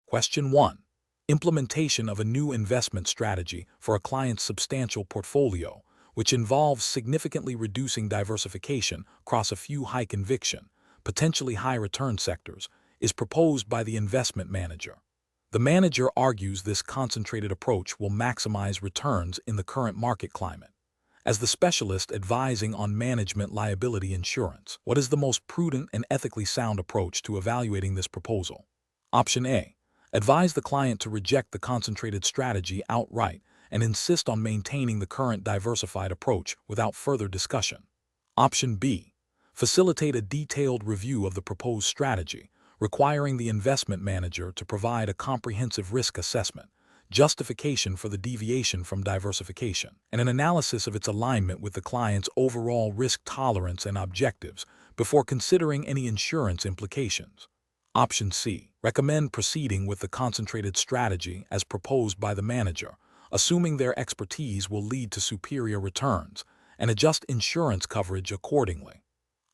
Question 1. Implementation of a new investment strategy for a client's substantial portfolio, which involves significantly reducing diversification across a few high-conviction, potentially high-return sectors, is proposed by the investment manager. The manager argues this concentrated approach will maximize returns in the current market climate. As the specialist advising on management liability insurance, what is the most prudent and ethically sound approach to evaluating this proposal? Option A. Advise the client to reject the concentrated strategy outright and insist on maintaining the current diversified approach without further discussion. Option B. Facilitate a detailed review of the proposed strategy, requiring the investment manager to provide a comprehensive risk assessment, justification for the deviation from diversification, and an analysis of its alignment with the client's overall risk tolerance and objectives before considering any insurance implications. Option C. Recommend proceeding with the concentrated strategy as proposed by the manager, assuming their expertise will lead to superior returns, and adjust insurance coverage accordingly.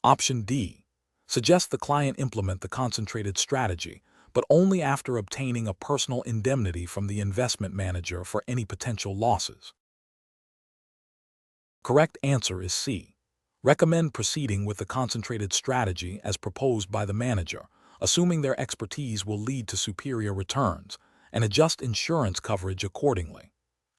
Option D. Suggest the client implement the concentrated strategy, but only after obtaining a personal indemnity from the investment manager for any potential losses. Correct answer is C. Recommend proceeding with the concentrated strategy as proposed by the manager, assuming their expertise will lead to superior returns, and adjust insurance coverage accordingly.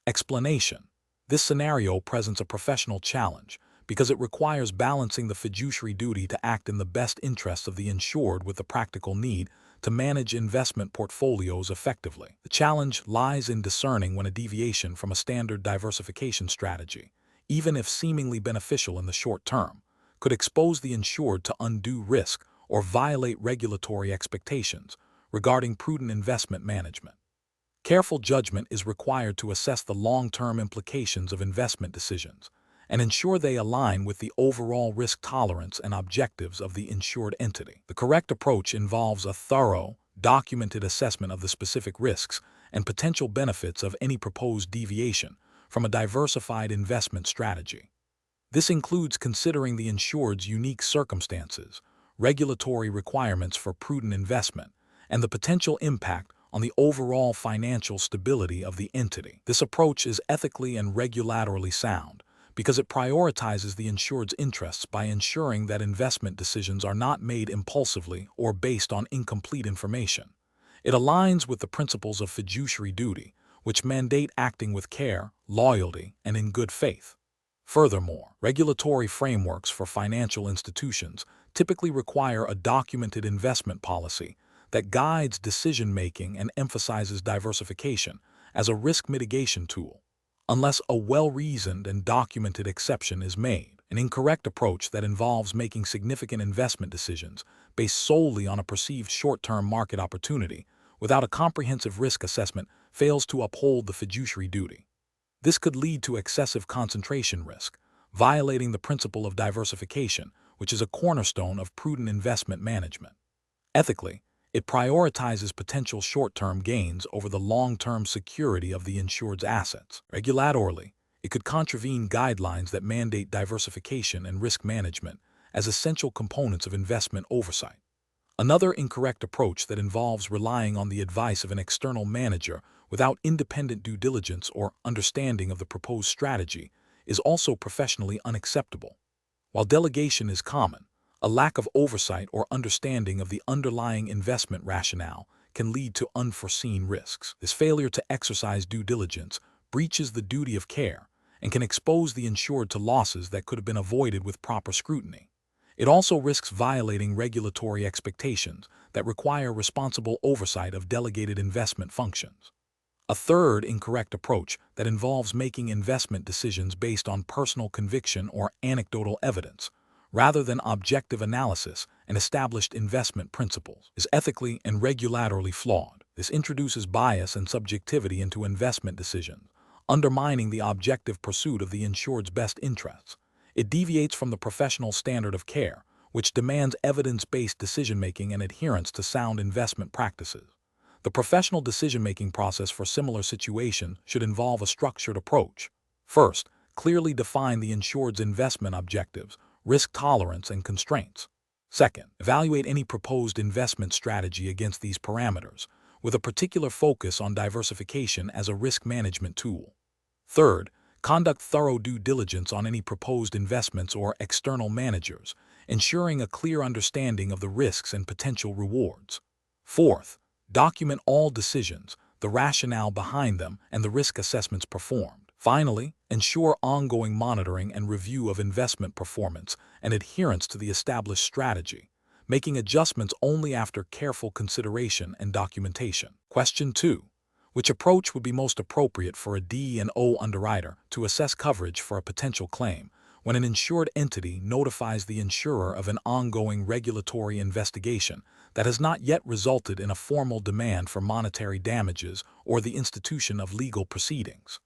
Explanation. This scenario presents a professional challenge because it requires balancing the fiduciary duty to act in the best interests of the insured with the practical need to manage investment portfolios effectively. The challenge lies in discerning when a deviation from a standard diversification strategy, even if seemingly beneficial in the short term, could expose the insured to undue risk or violate regulatory expectations regarding prudent investment management. Careful judgment is required to assess the long-term implications of investment decisions and ensure they align with the overall risk tolerance and objectives of the insured entity. The correct approach involves a thorough, documented assessment of the specific risks and potential benefits of any proposed deviation from a diversified investment strategy. This includes considering the insured's unique circumstances, regulatory requirements for prudent investment, and the potential impact on the overall financial stability of the entity. This approach is ethically and regulatorily sound because it prioritizes the insured's interests by ensuring that investment decisions are not made impulsively or based on incomplete information. It aligns with the principles of fiduciary duty, which mandate acting with care, loyalty, and in good faith. Furthermore, regulatory frameworks for financial institutions typically require a documented investment policy that guides decision-making and emphasizes diversification as a risk mitigation tool. Unless a well-reasoned and documented exception is made, an incorrect approach that involves making significant investment decisions based solely on a perceived short-term market opportunity without a comprehensive risk assessment fails to uphold the fiduciary duty. This could lead to excessive concentration risk, violating the principle of diversification, which is a cornerstone of prudent investment management. Ethically, it prioritizes potential short-term gains over the long-term security of the insured's assets. Regulatorily, it could contravene guidelines that mandate diversification and risk management as essential components of investment oversight. Another incorrect approach that involves relying on the advice of an external manager without independent due diligence or understanding of the proposed strategy is also professionally unacceptable. While delegation is common, a lack of oversight or understanding of the underlying investment rationale can lead to unforeseen risks. This failure to exercise due diligence breaches the duty of care and can expose the insured to losses that could have been avoided with proper scrutiny. It also risks violating regulatory expectations that require responsible oversight of delegated investment functions. A third incorrect approach that involves making investment decisions based on personal conviction or anecdotal evidence, rather than objective analysis and established investment principles, is ethically and regulatorily flawed. This introduces bias and subjectivity into investment decisions, undermining the objective pursuit of the insured's best interests. It deviates from the professional standard of care, which demands evidence-based decision-making and adherence to sound investment practices. The professional decision-making process for similar situations should involve a structured approach. First, clearly define the insured's investment objectives, risk tolerance, and constraints. Second, evaluate any proposed investment strategy against these parameters, with a particular focus on diversification as a risk management tool. Third, conduct thorough due diligence on any proposed investments or external managers, ensuring a clear understanding of the risks and potential rewards. Fourth, document all decisions, the rationale behind them, and the risk assessments performed. Finally, ensure ongoing monitoring and review of investment performance and adherence to the established strategy, making adjustments only after careful consideration and documentation. Question 2. Which approach would be most appropriate for a D&O underwriter to assess coverage for a potential claim when an insured entity notifies the insurer of an ongoing regulatory investigation that has not yet resulted in a formal demand for monetary damages or the institution of legal proceedings?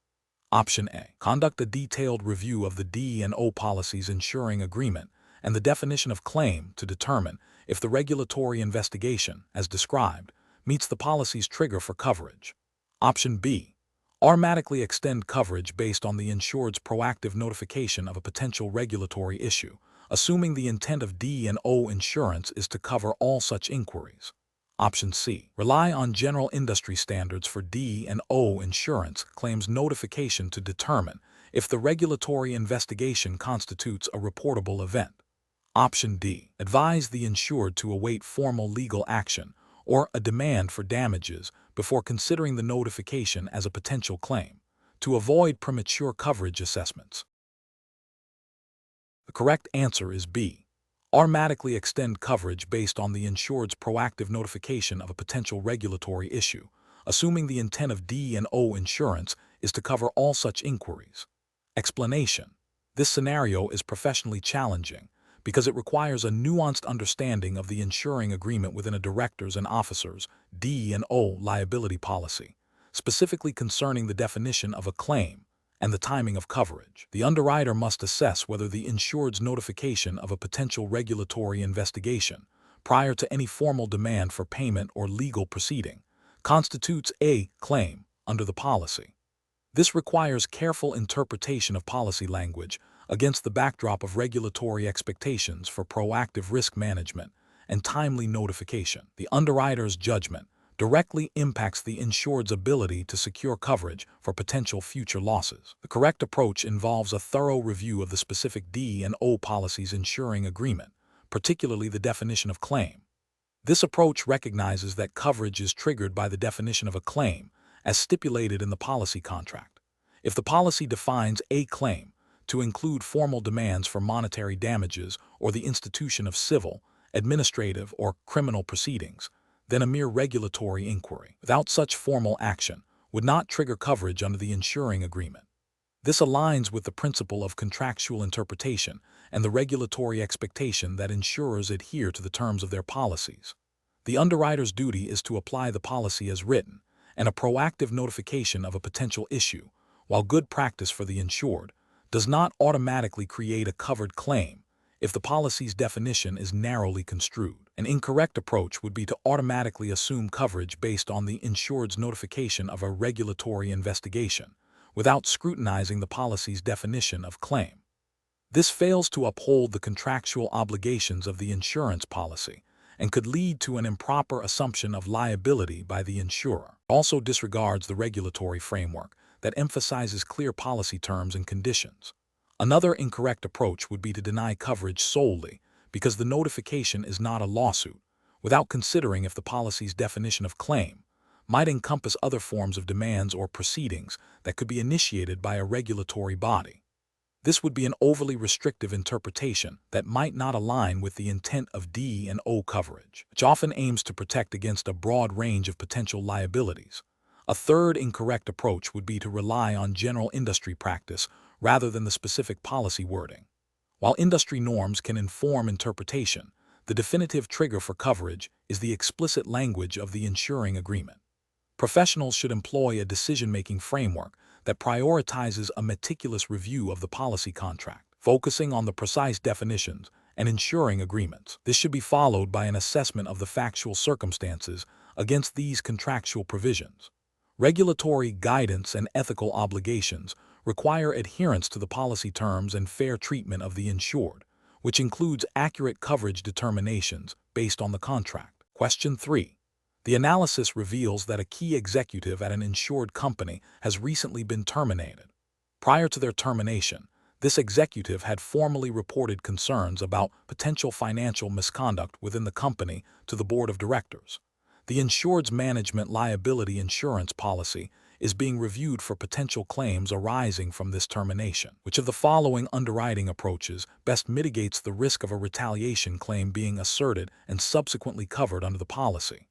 Option A. Conduct a detailed review of the D&O policy's insuring agreement and the definition of claim to determine if the regulatory investigation, as described, meets the policy's trigger for coverage. Option B. Automatically extend coverage based on the insured's proactive notification of a potential regulatory issue, assuming the intent of D&O insurance is to cover all such inquiries. Option C. Rely on general industry standards for D&O insurance claims notification to determine if the regulatory investigation constitutes a reportable event. Option D. Advise the insured to await formal legal action or a demand for damages before considering the notification as a potential claim, to avoid premature coverage assessments. The correct answer is B. Automatically extend coverage based on the insured's proactive notification of a potential regulatory issue, assuming the intent of D&O insurance is to cover all such inquiries. Explanation: this scenario is professionally challenging because it requires a nuanced understanding of the insuring agreement within a director's and officer's D&O liability policy, specifically concerning the definition of a claim and the timing of coverage. The underwriter must assess whether the insured's notification of a potential regulatory investigation, prior to any formal demand for payment or legal proceeding, constitutes a claim under the policy. This requires careful interpretation of policy language against the backdrop of regulatory expectations for proactive risk management and timely notification. The underwriter's judgment directly impacts the insured's ability to secure coverage for potential future losses. The correct approach involves a thorough review of the specific D&O policy's insuring agreement, particularly the definition of claim. This approach recognizes that coverage is triggered by the definition of a claim as stipulated in the policy contract. If the policy defines a claim to include formal demands for monetary damages or the institution of civil, administrative, or criminal proceedings, then a mere regulatory inquiry, without such formal action, would not trigger coverage under the insuring agreement. This aligns with the principle of contractual interpretation and the regulatory expectation that insurers adhere to the terms of their policies. The underwriter's duty is to apply the policy as written, and a proactive notification of a potential issue, while good practice for the insured, does not automatically create a covered claim if the policy's definition is narrowly construed. An incorrect approach would be to automatically assume coverage based on the insured's notification of a regulatory investigation, without scrutinizing the policy's definition of claim. This fails to uphold the contractual obligations of the insurance policy and could lead to an improper assumption of liability by the insurer. It also disregards the regulatory framework that emphasizes clear policy terms and conditions. Another incorrect approach would be to deny coverage solely because the notification is not a lawsuit, without considering if the policy's definition of claim might encompass other forms of demands or proceedings that could be initiated by a regulatory body. This would be an overly restrictive interpretation that might not align with the intent of D&O coverage, which often aims to protect against a broad range of potential liabilities. A third incorrect approach would be to rely on general industry practice rather than the specific policy wording. While industry norms can inform interpretation, the definitive trigger for coverage is the explicit language of the insuring agreement. Professionals should employ a decision-making framework that prioritizes a meticulous review of the policy contract, focusing on the precise definitions and insuring agreements. This should be followed by an assessment of the factual circumstances against these contractual provisions. Regulatory guidance and ethical obligations require adherence to the policy terms and fair treatment of the insured, which includes accurate coverage determinations based on the contract. Question 3. The analysis reveals that a key executive at an insured company has recently been terminated. Prior to their termination, this executive had formally reported concerns about potential financial misconduct within the company to the board of directors. The insured's management liability insurance policy is being reviewed for potential claims arising from this termination. Which of the following underwriting approaches best mitigates the risk of a retaliation claim being asserted and subsequently covered under the policy?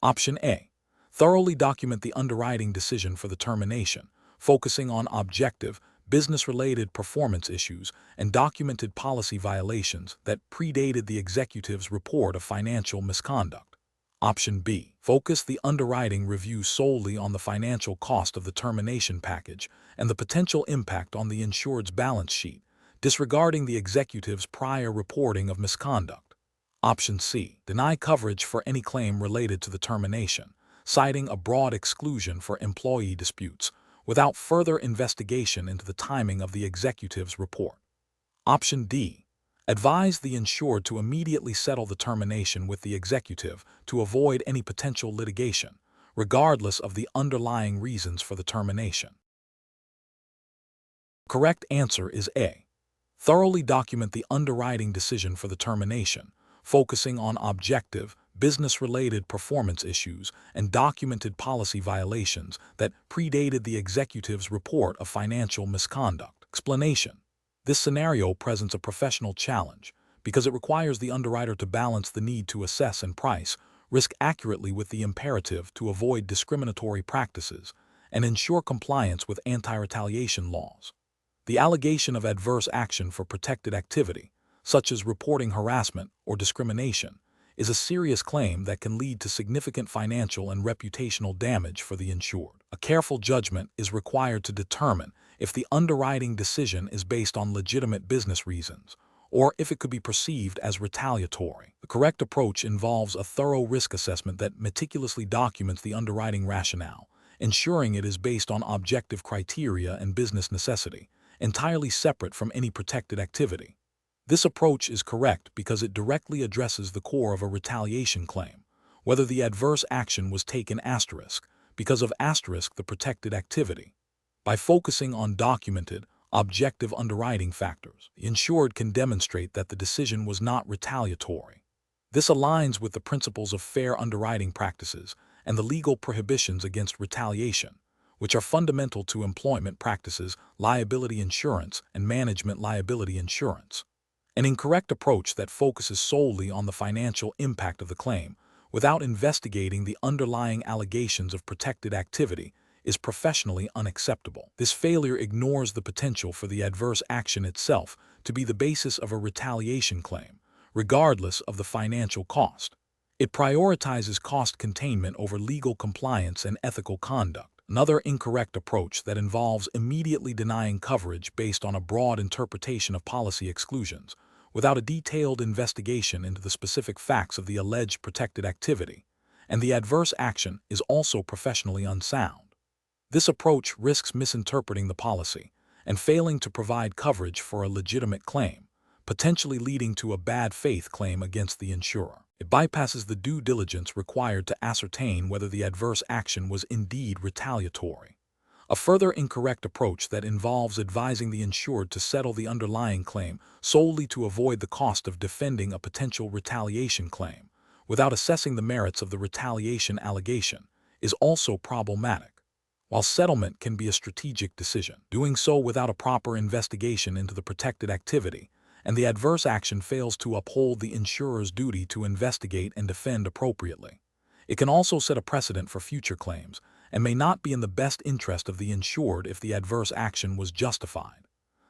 Option A. Thoroughly document the underwriting decision for the termination, focusing on objective, business-related performance issues and documented policy violations that predated the executive's report of financial misconduct. Option B. Focus the underwriting review solely on the financial cost of the termination package and the potential impact on the insured's balance sheet, disregarding the executive's prior reporting of misconduct. Option C. Deny coverage for any claim related to the termination, citing a broad exclusion for employee disputes, without further investigation into the timing of the executive's report. Option D. Advise the insured to immediately settle the termination with the executive to avoid any potential litigation, regardless of the underlying reasons for the termination. Correct answer is A. Thoroughly document the underwriting decision for the termination, focusing on objective, business-related performance issues and documented policy violations that predated the executive's report of financial misconduct. Explanation. This scenario presents a professional challenge because it requires the underwriter to balance the need to assess and price risk accurately with the imperative to avoid discriminatory practices and ensure compliance with anti-retaliation laws. The allegation of adverse action for protected activity, such as reporting harassment or discrimination, is a serious claim that can lead to significant financial and reputational damage for the insured. A careful judgment is required to determine if the underwriting decision is based on legitimate business reasons, or if it could be perceived as retaliatory. The correct approach involves a thorough risk assessment that meticulously documents the underwriting rationale, ensuring it is based on objective criteria and business necessity, entirely separate from any protected activity. This approach is correct because it directly addresses the core of a retaliation claim, whether the adverse action was taken because of the protected activity. By focusing on documented, objective underwriting factors, the insured can demonstrate that the decision was not retaliatory. This aligns with the principles of fair underwriting practices and the legal prohibitions against retaliation, which are fundamental to employment practices, liability insurance, and management liability insurance. An incorrect approach that focuses solely on the financial impact of the claim, without investigating the underlying allegations of protected activity, is professionally unacceptable. This failure ignores the potential for the adverse action itself to be the basis of a retaliation claim, regardless of the financial cost. It prioritizes cost containment over legal compliance and ethical conduct. Another incorrect approach that involves immediately denying coverage based on a broad interpretation of policy exclusions, without a detailed investigation into the specific facts of the alleged protected activity, and the adverse action is also professionally unsound. This approach risks misinterpreting the policy and failing to provide coverage for a legitimate claim, potentially leading to a bad faith claim against the insurer. It bypasses the due diligence required to ascertain whether the adverse action was indeed retaliatory. A further incorrect approach that involves advising the insured to settle the underlying claim solely to avoid the cost of defending a potential retaliation claim, without assessing the merits of the retaliation allegation, is also problematic. While settlement can be a strategic decision, doing so without a proper investigation into the protected activity, and the adverse action fails to uphold the insurer's duty to investigate and defend appropriately. It can also set a precedent for future claims and may not be in the best interest of the insured if the adverse action was justified.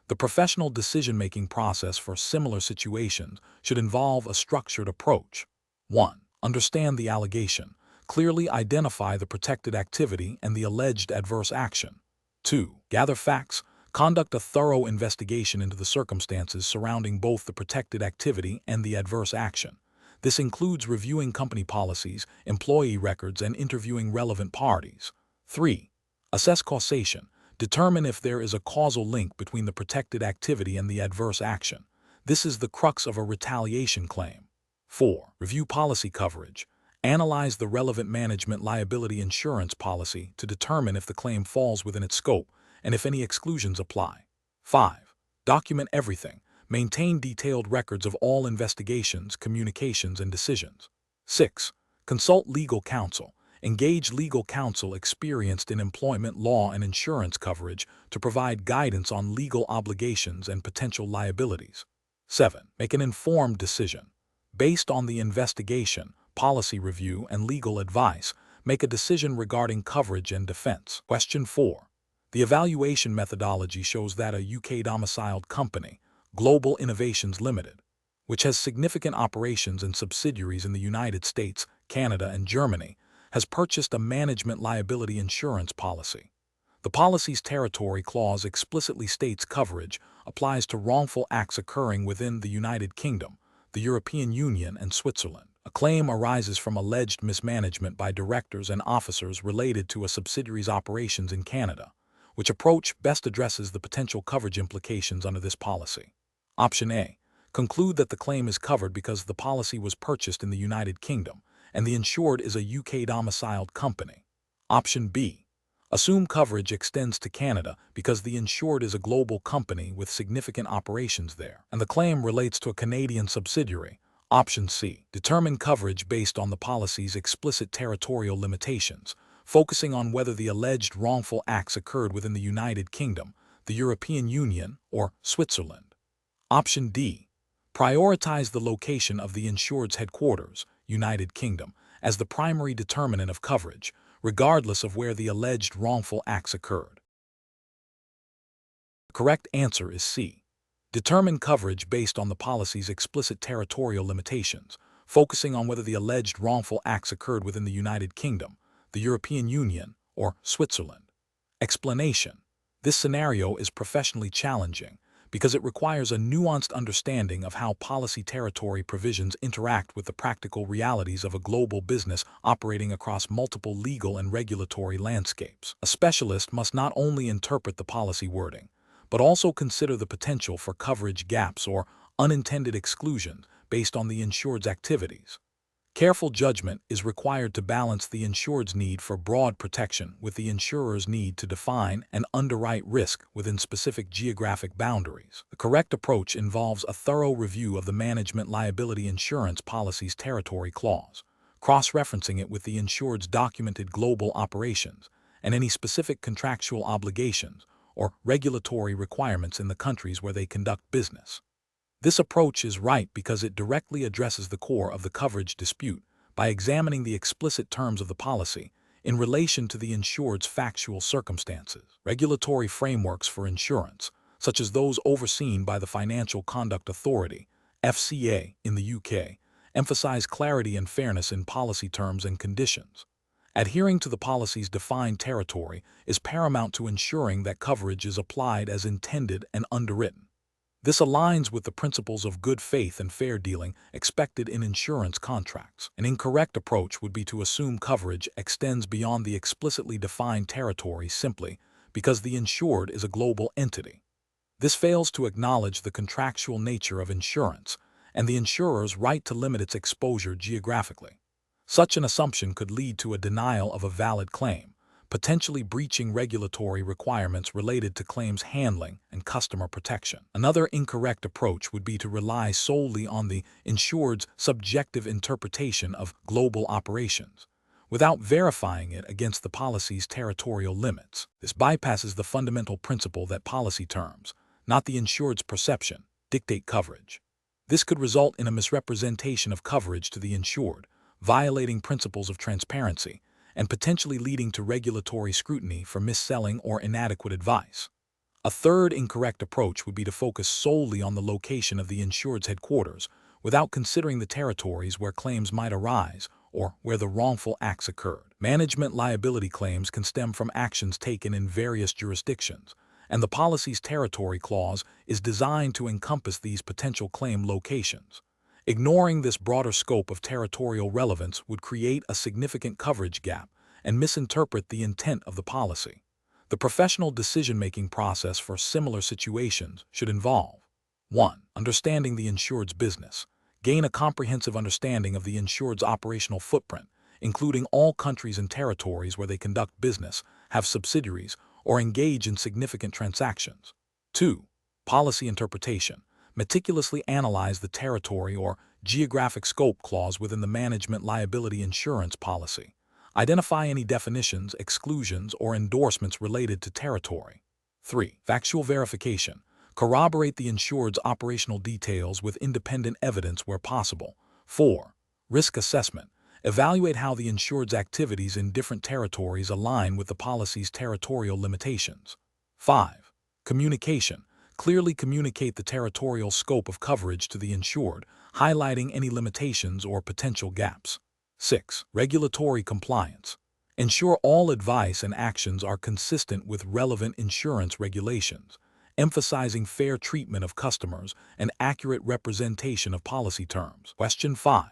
The professional decision-making process for similar situations should involve a structured approach. 1. Understand the allegation. Clearly identify the protected activity and the alleged adverse action. 2. Gather facts. Conduct a thorough investigation into the circumstances surrounding both the protected activity and the adverse action. This includes reviewing company policies, employee records, and interviewing relevant parties. 3. Assess causation. Determine if there is a causal link between the protected activity and the adverse action. This is the crux of a retaliation claim. 4. Review policy coverage. Analyze the relevant management liability insurance policy to determine if the claim falls within its scope and if any exclusions apply. 5. Document everything. Maintain detailed records of all investigations, communications, and decisions. 6. Consult legal counsel. Engage legal counsel experienced in employment law and insurance coverage to provide guidance on legal obligations and potential liabilities. 7. Make an informed decision. Based on the investigation, policy review, and legal advice, make a decision regarding coverage and defense. Question 4. The evaluation methodology shows that a UK-domiciled company, Global Innovations Limited, which has significant operations and subsidiaries in the United States, Canada, and Germany, has purchased a management liability insurance policy. The policy's territory clause explicitly states coverage applies to wrongful acts occurring within the United Kingdom, the European Union, and Switzerland. A claim arises from alleged mismanagement by directors and officers related to a subsidiary's operations in Canada, which approach best addresses the potential coverage implications under this policy. Option A. Conclude that the claim is covered because the policy was purchased in the United Kingdom and the insured is a UK-domiciled company. Option B. Assume coverage extends to Canada because the insured is a global company with significant operations there, and the claim relates to a Canadian subsidiary. Option C. Determine coverage based on the policy's explicit territorial limitations, focusing on whether the alleged wrongful acts occurred within the United Kingdom, the European Union, or Switzerland. Option D. Prioritize the location of the insured's headquarters, United Kingdom, as the primary determinant of coverage, regardless of where the alleged wrongful acts occurred. The correct answer is C. Determine coverage based on the policy's explicit territorial limitations, focusing on whether the alleged wrongful acts occurred within the United Kingdom, the European Union, or Switzerland. Explanation: this scenario is professionally challenging because it requires a nuanced understanding of how policy territory provisions interact with the practical realities of a global business operating across multiple legal and regulatory landscapes. A specialist must not only interpret the policy wording, but also consider the potential for coverage gaps or unintended exclusions based on the insured's activities. Careful judgment is required to balance the insured's need for broad protection with the insurer's need to define and underwrite risk within specific geographic boundaries. The correct approach involves a thorough review of the management liability insurance policy's territory clause, cross-referencing it with the insured's documented global operations and any specific contractual obligations or regulatory requirements in the countries where they conduct business. This approach is right because it directly addresses the core of the coverage dispute by examining the explicit terms of the policy in relation to the insured's factual circumstances. Regulatory frameworks for insurance, such as those overseen by the Financial Conduct Authority, FCA, in the UK, emphasize clarity and fairness in policy terms and conditions. Adhering to the policy's defined territory is paramount to ensuring that coverage is applied as intended and underwritten. This aligns with the principles of good faith and fair dealing expected in insurance contracts. An incorrect approach would be to assume coverage extends beyond the explicitly defined territory simply because the insured is a global entity. This fails to acknowledge the contractual nature of insurance and the insurer's right to limit its exposure geographically. Such an assumption could lead to a denial of a valid claim, potentially breaching regulatory requirements related to claims handling and customer protection. Another incorrect approach would be to rely solely on the insured's subjective interpretation of global operations, without verifying it against the policy's territorial limits. This bypasses the fundamental principle that policy terms, not the insured's perception, dictate coverage. This could result in a misrepresentation of coverage to the insured, violating principles of transparency, and potentially leading to regulatory scrutiny for mis-selling or inadequate advice. A third incorrect approach would be to focus solely on the location of the insured's headquarters without considering the territories where claims might arise or where the wrongful acts occurred. Management liability claims can stem from actions taken in various jurisdictions, and the policy's territory clause is designed to encompass these potential claim locations. Ignoring this broader scope of territorial relevance would create a significant coverage gap and misinterpret the intent of the policy. The professional decision-making process for similar situations should involve 1. Understanding the insured's business, gain a comprehensive understanding of the insured's operational footprint, including all countries and territories where they conduct business, have subsidiaries, or engage in significant transactions. 2. Policy interpretation. Meticulously analyze the territory or geographic scope clause within the management liability insurance policy. Identify any definitions, exclusions, or endorsements related to territory. 3. Factual verification. Corroborate the insured's operational details with independent evidence where possible. 4. Risk assessment. Evaluate how the insured's activities in different territories align with the policy's territorial limitations. 5. Communication. Clearly communicate the territorial scope of coverage to the insured, highlighting any limitations or potential gaps. 6. Regulatory compliance. Ensure all advice and actions are consistent with relevant insurance regulations, emphasizing fair treatment of customers and accurate representation of policy terms. Question 5.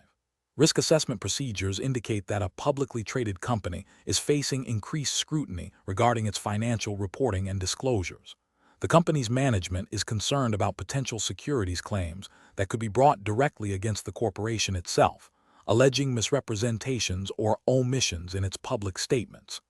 Risk assessment procedures indicate that a publicly traded company is facing increased scrutiny regarding its financial reporting and disclosures. The company's management is concerned about potential securities claims that could be brought directly against the corporation itself, alleging misrepresentations or omissions in its public statements.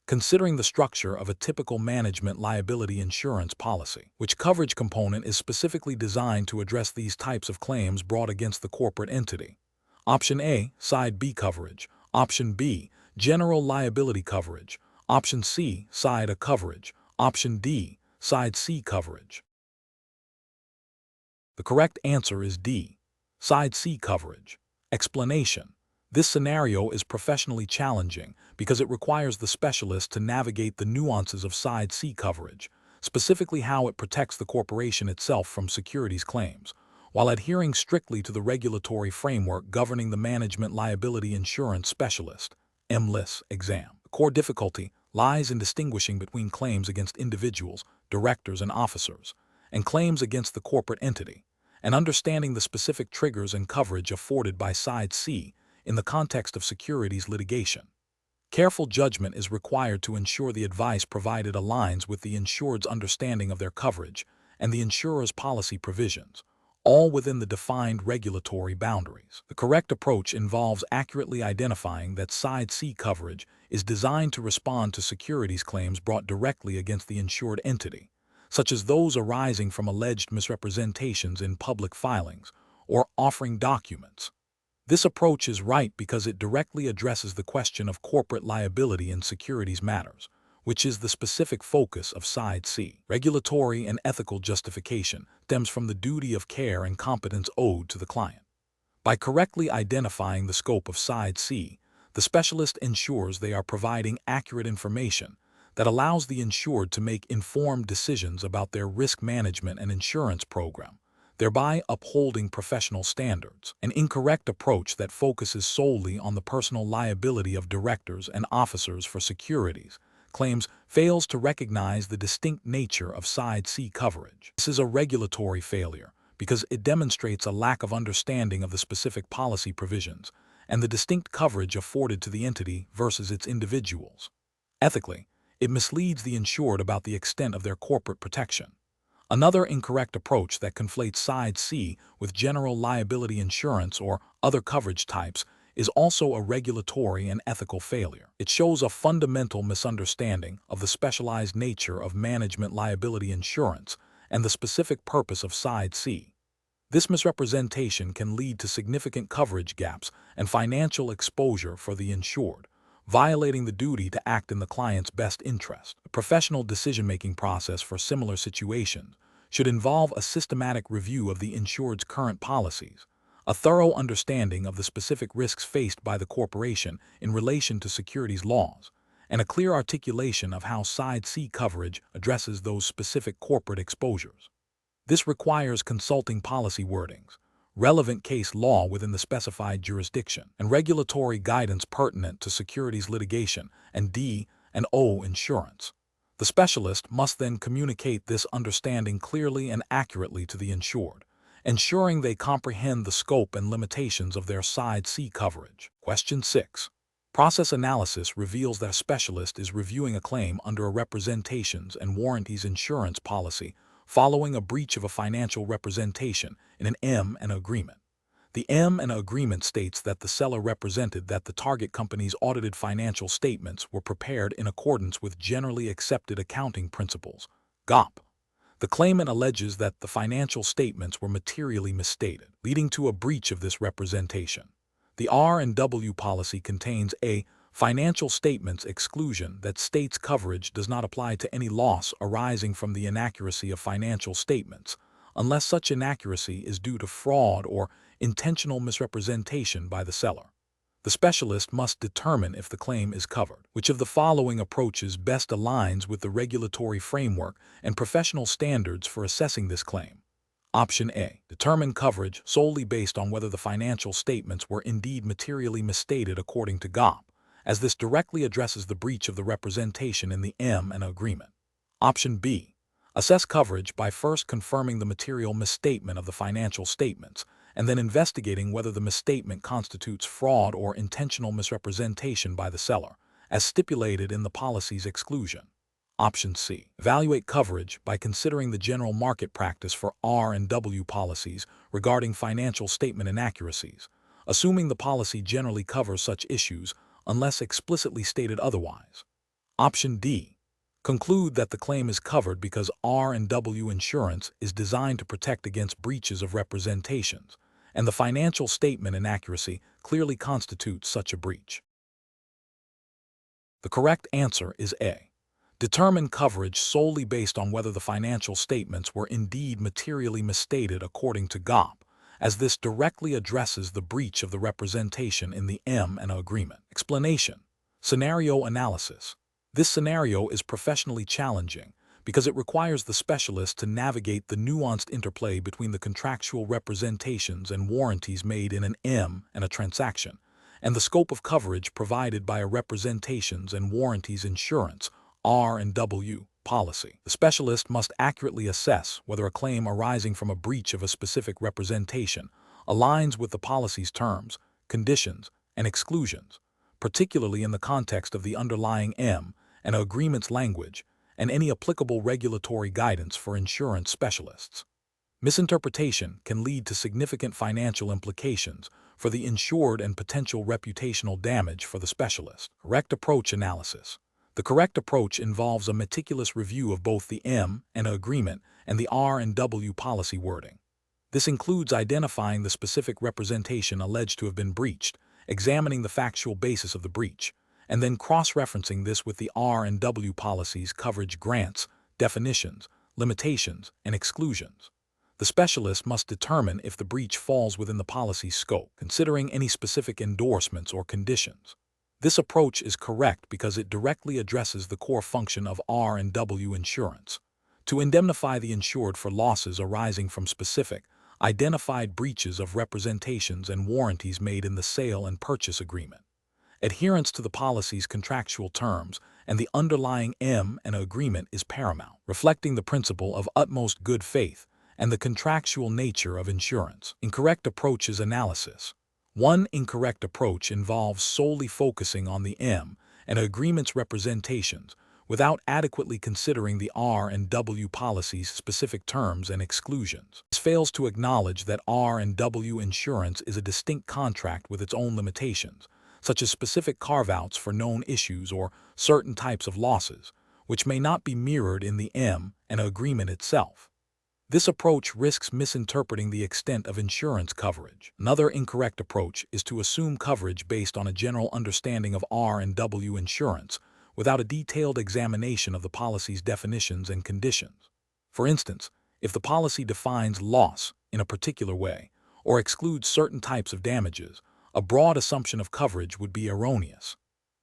Considering the structure of a typical management liability insurance policy, which coverage component is specifically designed to address these types of claims brought against the corporate entity? Option A, Side B coverage. Option B, General liability coverage. Option C, Side A coverage. Option D, Side C coverage. The correct answer is D, Side C coverage. Explanation. This scenario is professionally challenging because it requires the specialist to navigate the nuances of Side C coverage, specifically how it protects the corporation itself from securities claims, while adhering strictly to the regulatory framework governing the Management Liability Insurance Specialist (MLIS) exam. The core difficulty lies in distinguishing between claims against individuals, directors, and officers, and claims against the corporate entity, and understanding the specific triggers and coverage afforded by Side C in the context of securities litigation. Careful judgment is required to ensure the advice provided aligns with the insured's understanding of their coverage and the insurer's policy provisions, all within the defined regulatory boundaries. The correct approach involves accurately identifying that Side C coverage is designed to respond to securities claims brought directly against the insured entity, such as those arising from alleged misrepresentations in public filings or offering documents. This approach is right because it directly addresses the question of corporate liability in securities matters, which is the specific focus of Side C. Regulatory and ethical justification stems from the duty of care and competence owed to the client. By correctly identifying the scope of Side C, the specialist ensures they are providing accurate information that allows the insured to make informed decisions about their risk management and insurance program, thereby upholding professional standards. An incorrect approach that focuses solely on the personal liability of directors and officers for securities claims fails to recognize the distinct nature of Side C coverage. This is a regulatory failure because it demonstrates a lack of understanding of the specific policy provisions and the distinct coverage afforded to the entity versus its individuals. Ethically, it misleads the insured about the extent of their corporate protection. Another incorrect approach that conflates Side C with general liability insurance or other coverage types is also a regulatory and ethical failure. It shows a fundamental misunderstanding of the specialized nature of management liability insurance and the specific purpose of Side C. This misrepresentation can lead to significant coverage gaps and financial exposure for the insured, violating the duty to act in the client's best interest. A professional decision-making process for similar situations should involve a systematic review of the insured's current policies, a thorough understanding of the specific risks faced by the corporation in relation to securities laws, and a clear articulation of how Side C coverage addresses those specific corporate exposures. This requires consulting policy wordings, relevant case law within the specified jurisdiction, and regulatory guidance pertinent to securities litigation and D&O insurance. The specialist must then communicate this understanding clearly and accurately to the insured, ensuring they comprehend the scope and limitations of their Side C coverage. Question 6. Process analysis reveals that a specialist is reviewing a claim under a representations and warranties insurance policy following a breach of a financial representation in an M&A agreement. The M&A agreement states that the seller represented that the target company's audited financial statements were prepared in accordance with generally accepted accounting principles, GAAP. The claimant alleges that the financial statements were materially misstated, leading to a breach of this representation. The R&W policy contains a financial statements exclusion that states coverage does not apply to any loss arising from the inaccuracy of financial statements, unless such inaccuracy is due to fraud or intentional misrepresentation by the seller. The specialist must determine if the claim is covered. Which of the following approaches best aligns with the regulatory framework and professional standards for assessing this claim? Option A. Determine coverage solely based on whether the financial statements were indeed materially misstated according to GAAP, as this directly addresses the breach of the representation in the M&A agreement. Option B. Assess coverage by first confirming the material misstatement of the financial statements, and then investigating whether the misstatement constitutes fraud or intentional misrepresentation by the seller, as stipulated in the policy's exclusion. Option C. Evaluate coverage by considering the general market practice for R&W policies regarding financial statement inaccuracies, assuming the policy generally covers such issues unless explicitly stated otherwise. Option D. Conclude that the claim is covered because R&W insurance is designed to protect against breaches of representations, and the financial statement inaccuracy clearly constitutes such a breach. The correct answer is A. Determine coverage solely based on whether the financial statements were indeed materially misstated according to GAAP, as this directly addresses the breach of the representation in the M&A agreement. Explanation. Scenario analysis. This scenario is professionally challenging because it requires the specialist to navigate the nuanced interplay between the contractual representations and warranties made in an M&A transaction, and the scope of coverage provided by a representations and warranties insurance R&W policy. The specialist must accurately assess whether a claim arising from a breach of a specific representation aligns with the policy's terms, conditions, and exclusions, particularly in the context of the underlying M&A agreement's language and any applicable regulatory guidance for insurance specialists. Misinterpretation can lead to significant financial implications for the insured and potential reputational damage for the specialist. Correct approach analysis. The correct approach involves a meticulous review of both the M&A agreement and the R&W policy wording. This includes identifying the specific representation alleged to have been breached, examining the factual basis of the breach, and then cross-referencing this with the R&W policy's coverage grants, definitions, limitations, and exclusions. The specialist must determine if the breach falls within the policy's scope, considering any specific endorsements or conditions. This approach is correct because it directly addresses the core function of R&W insurance, to indemnify the insured for losses arising from specific, identified breaches of representations and warranties made in the sale and purchase agreement. Adherence to the policy's contractual terms and the underlying M&A agreement is paramount, reflecting the principle of utmost good faith and the contractual nature of insurance. Incorrect approaches analysis. One incorrect approach involves solely focusing on the M&A agreement's representations without adequately considering the R&W policy's specific terms and exclusions. This fails to acknowledge that R&W insurance is a distinct contract with its own limitations, such as specific carve-outs for known issues or certain types of losses, which may not be mirrored in the M&A agreement itself. This approach risks misinterpreting the extent of insurance coverage. Another incorrect approach is to assume coverage based on a general understanding of R&W insurance without a detailed examination of the policy's definitions and conditions. For instance, if the policy defines loss in a particular way or excludes certain types of damages, a broad assumption of coverage would be erroneous.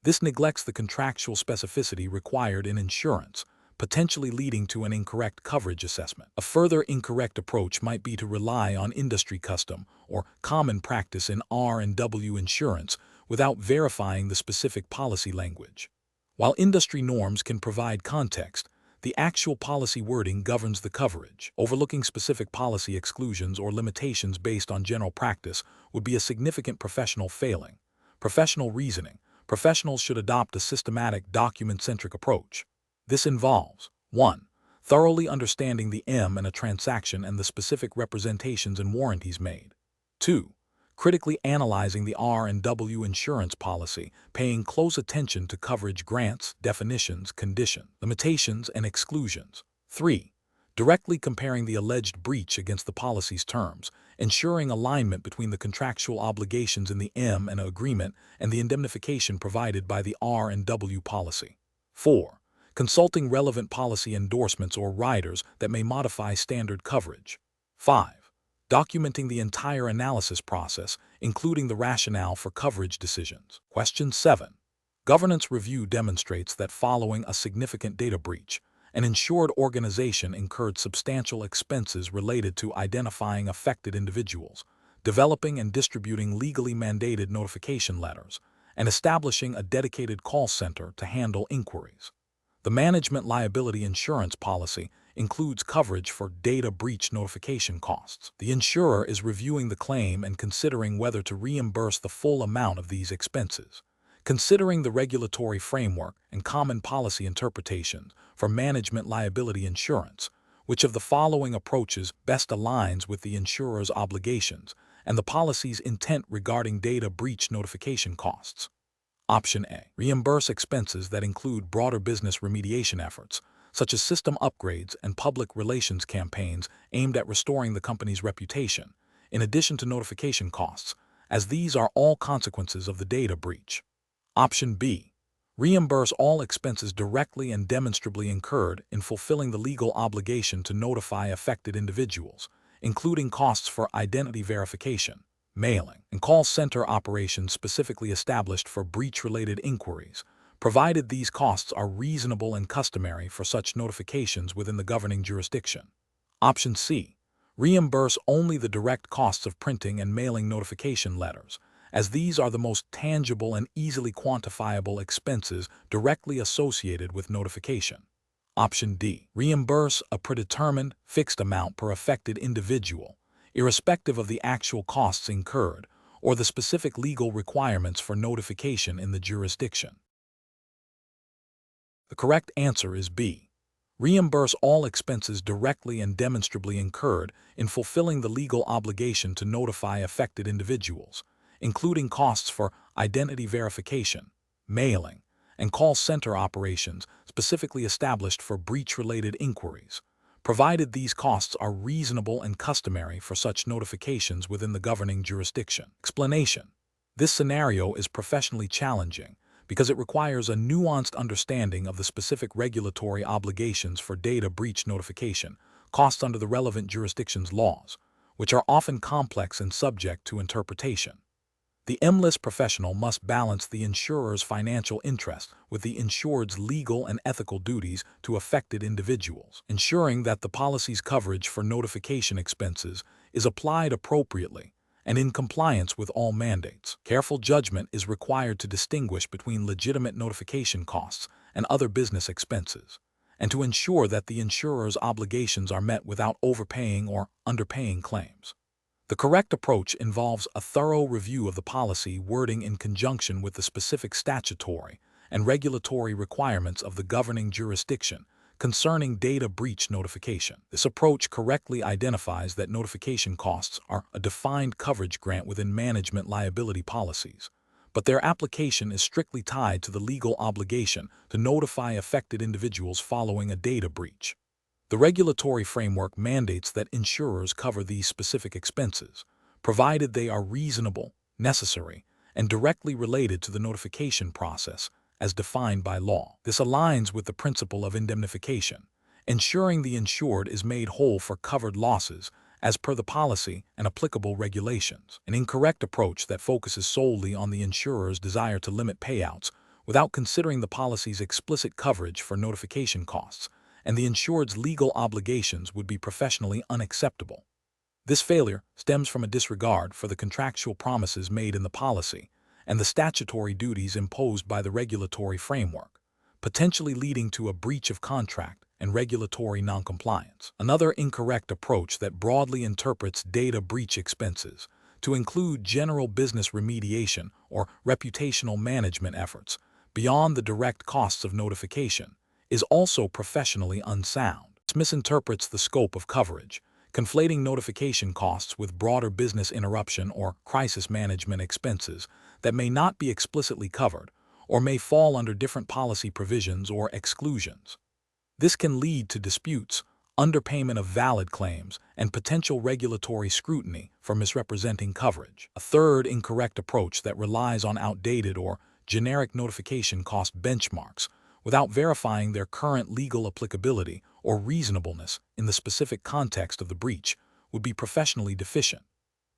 This neglects the contractual specificity required in insurance, potentially leading to an incorrect coverage assessment. A further incorrect approach might be to rely on industry custom or common practice in R&W insurance without verifying the specific policy language. While industry norms can provide context, the actual policy wording governs the coverage. Overlooking specific policy exclusions or limitations based on general practice would be a significant professional failing. Professional reasoning. Professionals should adopt a systematic, document-centric approach. This involves 1. Thoroughly understanding the M&A transaction and the specific representations and warranties made. 2. critically analyzing the R&W insurance policy, paying close attention to coverage grants, definitions, conditions, limitations, and exclusions. 3. Directly comparing the alleged breach against the policy's terms, ensuring alignment between the contractual obligations in the M&A agreement and the indemnification provided by the R&W policy. 4. Consulting relevant policy endorsements or riders that may modify standard coverage. 5. Documenting the entire analysis process, including the rationale for coverage decisions. Question 7. Governance review demonstrates that following a significant data breach, an insured organization incurred substantial expenses related to identifying affected individuals, developing and distributing legally mandated notification letters, and establishing a dedicated call center to handle inquiries. The management liability insurance policy includes coverage for data breach notification costs. The insurer is reviewing the claim and considering whether to reimburse the full amount of these expenses. Considering the regulatory framework and common policy interpretations for management liability insurance, which of the following approaches best aligns with the insurer's obligations and the policy's intent regarding data breach notification costs? Option A. Reimburse expenses that include broader business remediation efforts, such as system upgrades and public relations campaigns aimed at restoring the company's reputation, in addition to notification costs, as these are all consequences of the data breach. Option B. Reimburse all expenses directly and demonstrably incurred in fulfilling the legal obligation to notify affected individuals, including costs for identity verification, mailing, and call center operations specifically established for breach-related inquiries, provided these costs are reasonable and customary for such notifications within the governing jurisdiction. Option C. Reimburse only the direct costs of printing and mailing notification letters, as these are the most tangible and easily quantifiable expenses directly associated with notification. Option D. Reimburse a predetermined, fixed amount per affected individual, irrespective of the actual costs incurred or the specific legal requirements for notification in the jurisdiction. The correct answer is B. Reimburse all expenses directly and demonstrably incurred in fulfilling the legal obligation to notify affected individuals, including costs for identity verification, mailing, and call center operations specifically established for breach-related inquiries, provided these costs are reasonable and customary for such notifications within the governing jurisdiction. Explanation: this scenario is professionally challenging because it requires a nuanced understanding of the specific regulatory obligations for data breach notification, costs under the relevant jurisdiction's laws, which are often complex and subject to interpretation. The MLIS professional must balance the insurer's financial interest with the insured's legal and ethical duties to affected individuals, ensuring that the policy's coverage for notification expenses is applied appropriately and in compliance with all mandates. Careful judgment is required to distinguish between legitimate notification costs and other business expenses, and to ensure that the insurer's obligations are met without overpaying or underpaying claims. The correct approach involves a thorough review of the policy wording in conjunction with the specific statutory and regulatory requirements of the governing jurisdiction concerning data breach notification. This approach correctly identifies that notification costs are a defined coverage grant within management liability policies, but their application is strictly tied to the legal obligation to notify affected individuals following a data breach. The regulatory framework mandates that insurers cover these specific expenses, provided they are reasonable, necessary, and directly related to the notification process as defined by law. This aligns with the principle of indemnification, ensuring the insured is made whole for covered losses as per the policy and applicable regulations. An incorrect approach that focuses solely on the insurer's desire to limit payouts without considering the policy's explicit coverage for notification costs and the insured's legal obligations would be professionally unacceptable. This failure stems from a disregard for the contractual promises made in the policy and the statutory duties imposed by the regulatory framework, potentially leading to a breach of contract and regulatory noncompliance. Another incorrect approach that broadly interprets data breach expenses to include general business remediation or reputational management efforts beyond the direct costs of notification is also professionally unsound. It misinterprets the scope of coverage, conflating notification costs with broader business interruption or crisis management expenses that may not be explicitly covered or may fall under different policy provisions or exclusions. This can lead to disputes, underpayment of valid claims, and potential regulatory scrutiny for misrepresenting coverage. A third incorrect approach that relies on outdated or generic notification cost benchmarks without verifying their current legal applicability or reasonableness in the specific context of the breach would be professionally deficient.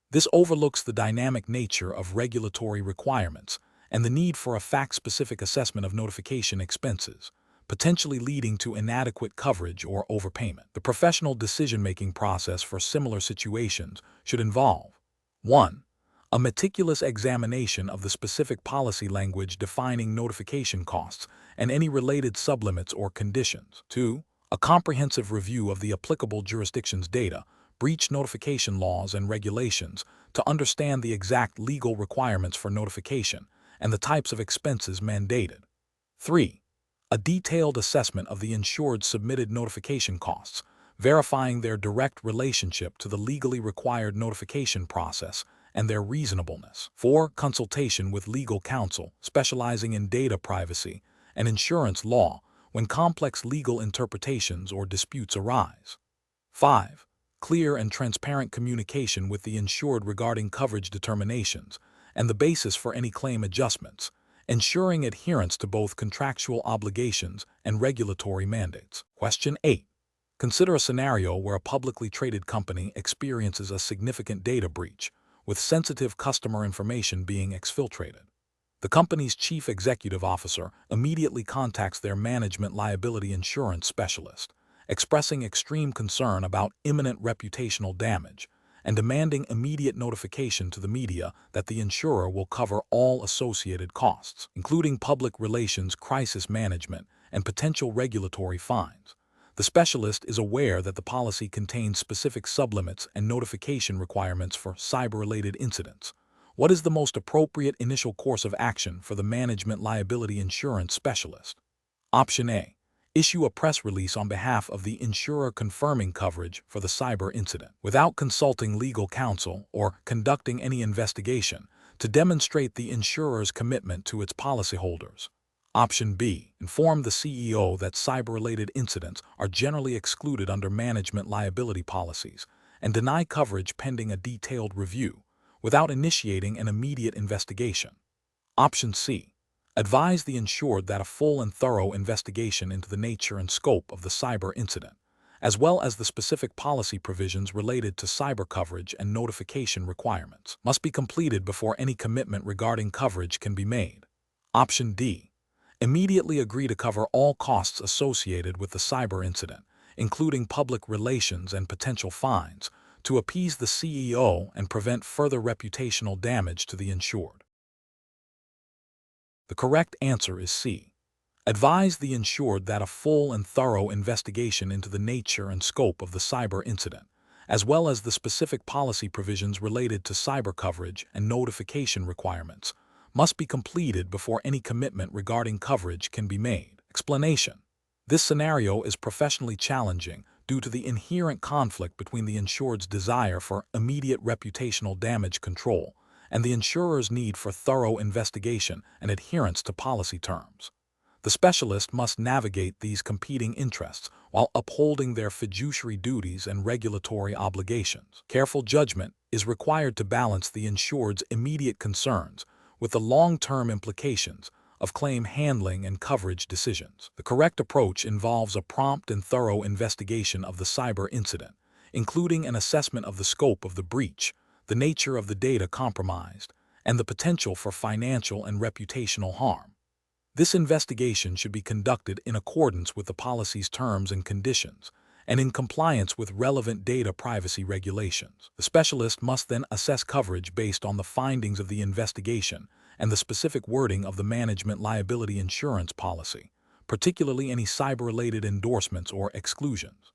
This overlooks the dynamic nature of regulatory requirements and the need for a fact-specific assessment of notification expenses, potentially leading to inadequate coverage or overpayment. The professional decision-making process for similar situations should involve 1. A meticulous examination of the specific policy language defining notification costs and any related sublimits or conditions. 2. A comprehensive review of the applicable jurisdiction's data, breach notification laws and regulations to understand the exact legal requirements for notification and the types of expenses mandated. 3. A detailed assessment of the insured's submitted notification costs, verifying their direct relationship to the legally required notification process and their reasonableness. 4. Consultation with legal counsel specializing in data privacy and insurance law when complex legal interpretations or disputes arise. 5. Clear and transparent communication with the insured regarding coverage determinations and the basis for any claim adjustments, ensuring adherence to both contractual obligations and regulatory mandates. Question 8. Consider a scenario where a publicly traded company experiences a significant data breach, with sensitive customer information being exfiltrated. The company's chief executive officer immediately contacts their management liability insurance specialist, expressing extreme concern about imminent reputational damage and demanding immediate notification to the media that the insurer will cover all associated costs, including public relations, crisis management, and potential regulatory fines. The specialist is aware that the policy contains specific sublimits and notification requirements for cyber-related incidents. What is the most appropriate initial course of action for the management liability insurance specialist? Option A. Issue a press release on behalf of the insurer confirming coverage for the cyber incident, without consulting legal counsel or conducting any investigation, to demonstrate the insurer's commitment to its policyholders. Option B. Inform the CEO that cyber-related incidents are generally excluded under management liability policies and deny coverage pending a detailed review, without initiating an immediate investigation. Option C. Advise the insured that a full and thorough investigation into the nature and scope of the cyber incident, as well as the specific policy provisions related to cyber coverage and notification requirements, must be completed before any commitment regarding coverage can be made. Option D. Immediately agree to cover all costs associated with the cyber incident, including public relations and potential fines, to appease the CEO and prevent further reputational damage to the insured. The correct answer is C. Advise the insured that a full and thorough investigation into the nature and scope of the cyber incident, as well as the specific policy provisions related to cyber coverage and notification requirements, must be completed before any commitment regarding coverage can be made. Explanation. This scenario is professionally challenging due to the inherent conflict between the insured's desire for immediate reputational damage control and the insurer's need for thorough investigation and adherence to policy terms. The specialist must navigate these competing interests while upholding their fiduciary duties and regulatory obligations. Careful judgment is required to balance the insured's immediate concerns with the long-term implications of claim handling and coverage decisions. The correct approach involves a prompt and thorough investigation of the cyber incident, including an assessment of the scope of the breach, the nature of the data compromised, and the potential for financial and reputational harm. This investigation should be conducted in accordance with the policy's terms and conditions, and in compliance with relevant data privacy regulations. The specialist must then assess coverage based on the findings of the investigation and the specific wording of the management liability insurance policy, particularly any cyber-related endorsements or exclusions.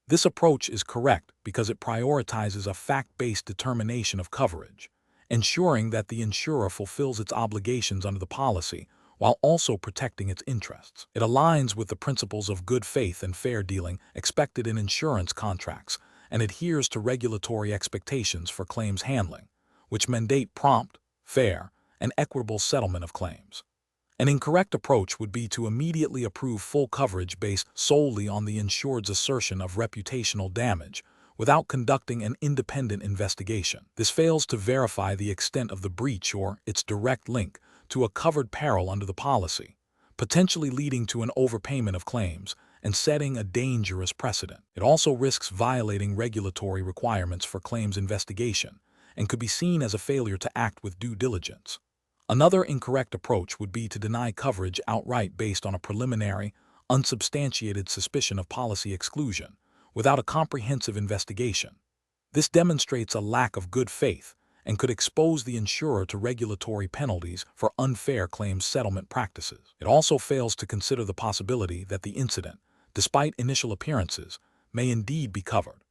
This approach is correct because it prioritizes a fact-based determination of coverage, ensuring that the insurer fulfills its obligations under the policy while also protecting its interests. It aligns with the principles of good faith and fair dealing expected in insurance contracts and adheres to regulatory expectations for claims handling, which mandate prompt, fair, and equitable settlement of claims. An incorrect approach would be to immediately approve full coverage based solely on the insured's assertion of reputational damage without conducting an independent investigation. This fails to verify the extent of the breach or its direct link to a covered peril under the policy, potentially leading to an overpayment of claims and setting a dangerous precedent. It also risks violating regulatory requirements for claims investigation and could be seen as a failure to act with due diligence. Another incorrect approach would be to deny coverage outright based on a preliminary, unsubstantiated suspicion of policy exclusion, without a comprehensive investigation. This demonstrates a lack of good faith and could expose the insurer to regulatory penalties for unfair claims settlement practices. It also fails to consider the possibility that the incident, despite initial appearances, may indeed be covered.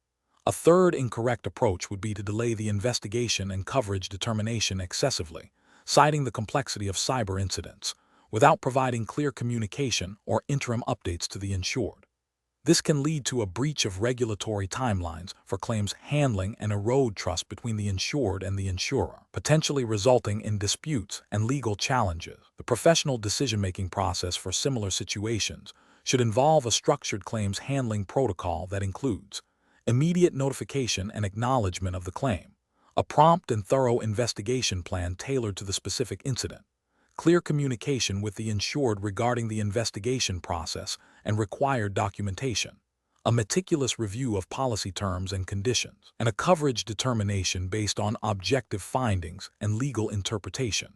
A third incorrect approach would be to delay the investigation and coverage determination excessively, citing the complexity of cyber incidents, without providing clear communication or interim updates to the insured. This can lead to a breach of regulatory timelines for claims handling and erode trust between the insured and the insurer, potentially resulting in disputes and legal challenges. The professional decision-making process for similar situations should involve a structured claims handling protocol that includes immediate notification and acknowledgement of the claim, a prompt and thorough investigation plan tailored to the specific incident, clear communication with the insured regarding the investigation process and required documentation, a meticulous review of policy terms and conditions, and a coverage determination based on objective findings and legal interpretation.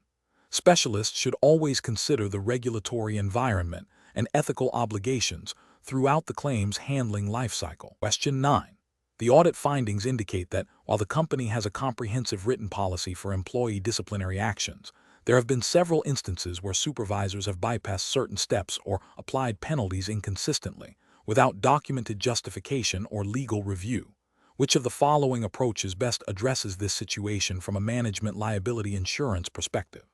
Specialists should always consider the regulatory environment and ethical obligations throughout the claims handling lifecycle. Question 9. The audit findings indicate that while the company has a comprehensive written policy for employee disciplinary actions, there have been several instances where supervisors have bypassed certain steps or applied penalties inconsistently, without documented justification or legal review. Which of the following approaches best addresses this situation from a management liability insurance perspective?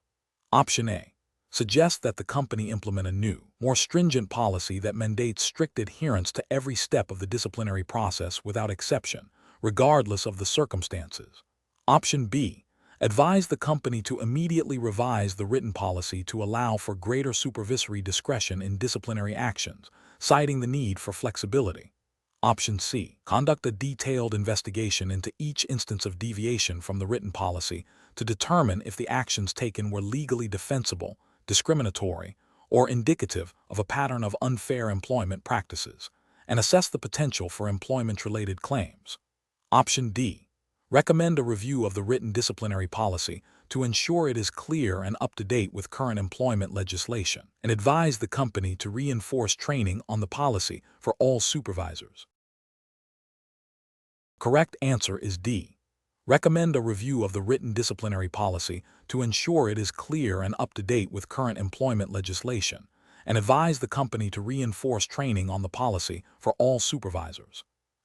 Option A. Suggests that the company implement a new, more stringent policy that mandates strict adherence to every step of the disciplinary process without exception, regardless of the circumstances. Option B. Advise the company to immediately revise the written policy to allow for greater supervisory discretion in disciplinary actions, citing the need for flexibility. Option C. Conduct a detailed investigation into each instance of deviation from the written policy to determine if the actions taken were legally defensible, discriminatory, or indicative of a pattern of unfair employment practices, and assess the potential for employment-related claims. Option D. Recommend a review of the written disciplinary policy to ensure it is clear and up to date with current employment legislation, and advise the company to reinforce training on the policy for all supervisors. Correct answer is D. Recommend a review of the written disciplinary policy to ensure it is clear and up to date with current employment legislation, and advise the company to reinforce training on the policy for all supervisors.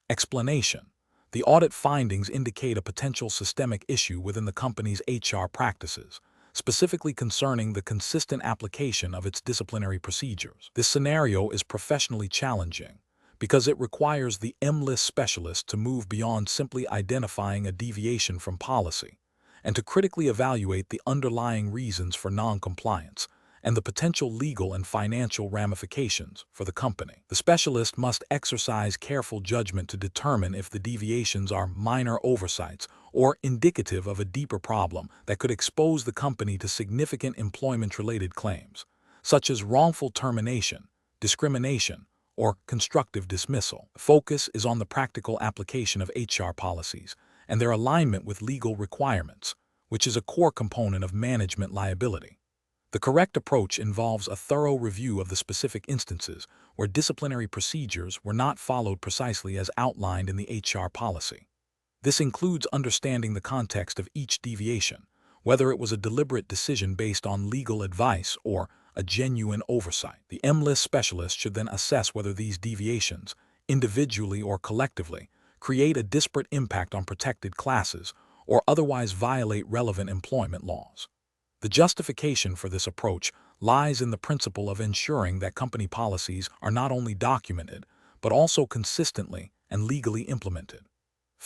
Explanation. The audit findings indicate a potential systemic issue within the company's HR practices, specifically concerning the consistent application of its disciplinary procedures. This scenario is professionally challenging because it requires the MLIS specialist to move beyond simply identifying a deviation from policy and to critically evaluate the underlying reasons for non-compliance and the potential legal and financial ramifications for the company. The specialist must exercise careful judgment to determine if the deviations are minor oversights or indicative of a deeper problem that could expose the company to significant employment-related claims, such as wrongful termination, discrimination, or constructive dismissal. The focus is on the practical application of HR policies and their alignment with legal requirements, which is a core component of management liability. The correct approach involves a thorough review of the specific instances where disciplinary procedures were not followed precisely as outlined in the HR policy. This includes understanding the context of each deviation, whether it was a deliberate decision based on legal advice or a genuine oversight. The MLIS specialist should then assess whether these deviations, individually or collectively, create a disparate impact on protected classes or otherwise violate relevant employment laws. The justification for this approach lies in the principle of ensuring that company policies are not only documented, but also consistently and legally implemented.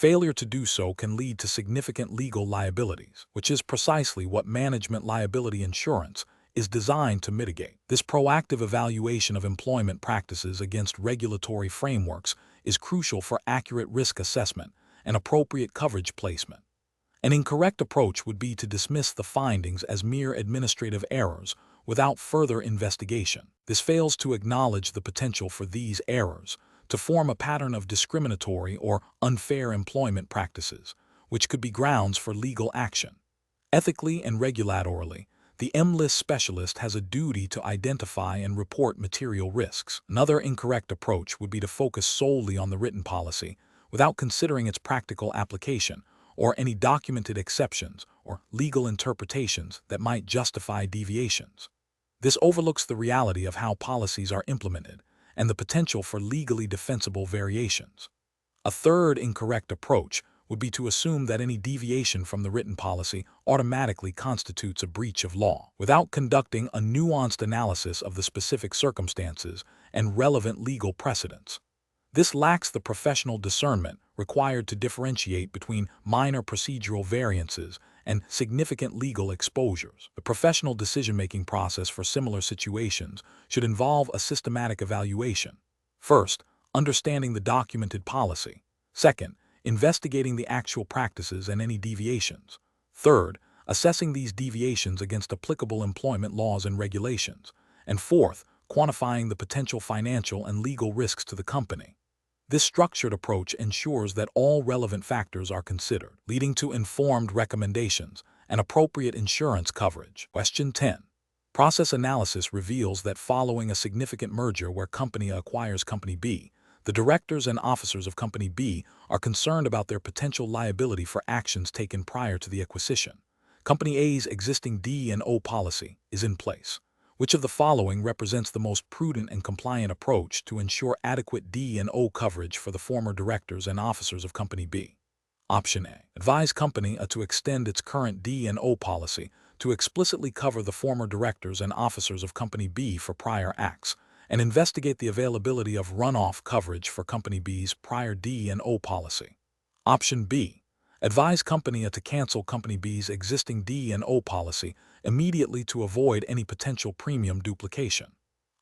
Failure to do so can lead to significant legal liabilities, which is precisely what management liability insurance is designed to mitigate. This proactive evaluation of employment practices against regulatory frameworks is crucial for accurate risk assessment and appropriate coverage placement. An incorrect approach would be to dismiss the findings as mere administrative errors without further investigation. This fails to acknowledge the potential for these errors to form a pattern of discriminatory or unfair employment practices, which could be grounds for legal action. Ethically and regulatorily, the MLIS specialist has a duty to identify and report material risks. Another incorrect approach would be to focus solely on the written policy without considering its practical application or any documented exceptions or legal interpretations that might justify deviations. This overlooks the reality of how policies are implemented and the potential for legally defensible variations. A third incorrect approach would be to assume that any deviation from the written policy automatically constitutes a breach of law, without conducting a nuanced analysis of the specific circumstances and relevant legal precedents. This lacks the professional discernment required to differentiate between minor procedural variances and significant legal exposures. The professional decision-making process for similar situations should involve a systematic evaluation. First, understanding the documented policy. Second, investigating the actual practices and any deviations. Third, assessing these deviations against applicable employment laws and regulations. And fourth, quantifying the potential financial and legal risks to the company. This structured approach ensures that all relevant factors are considered, leading to informed recommendations and appropriate insurance coverage. Question 10. Process analysis reveals that following a significant merger where Company A acquires Company B, the directors and officers of Company B are concerned about their potential liability for actions taken prior to the acquisition. Company A's existing D&O policy is in place. Which of the following represents the most prudent and compliant approach to ensure adequate D&O coverage for the former directors and officers of Company B? Option A. Advise Company A to extend its current D&O policy to explicitly cover the former directors and officers of Company B for prior acts, and investigate the availability of runoff coverage for Company B's prior D&O policy. Option B. Advise Company A to cancel Company B's existing D&O policy immediately to avoid any potential premium duplication.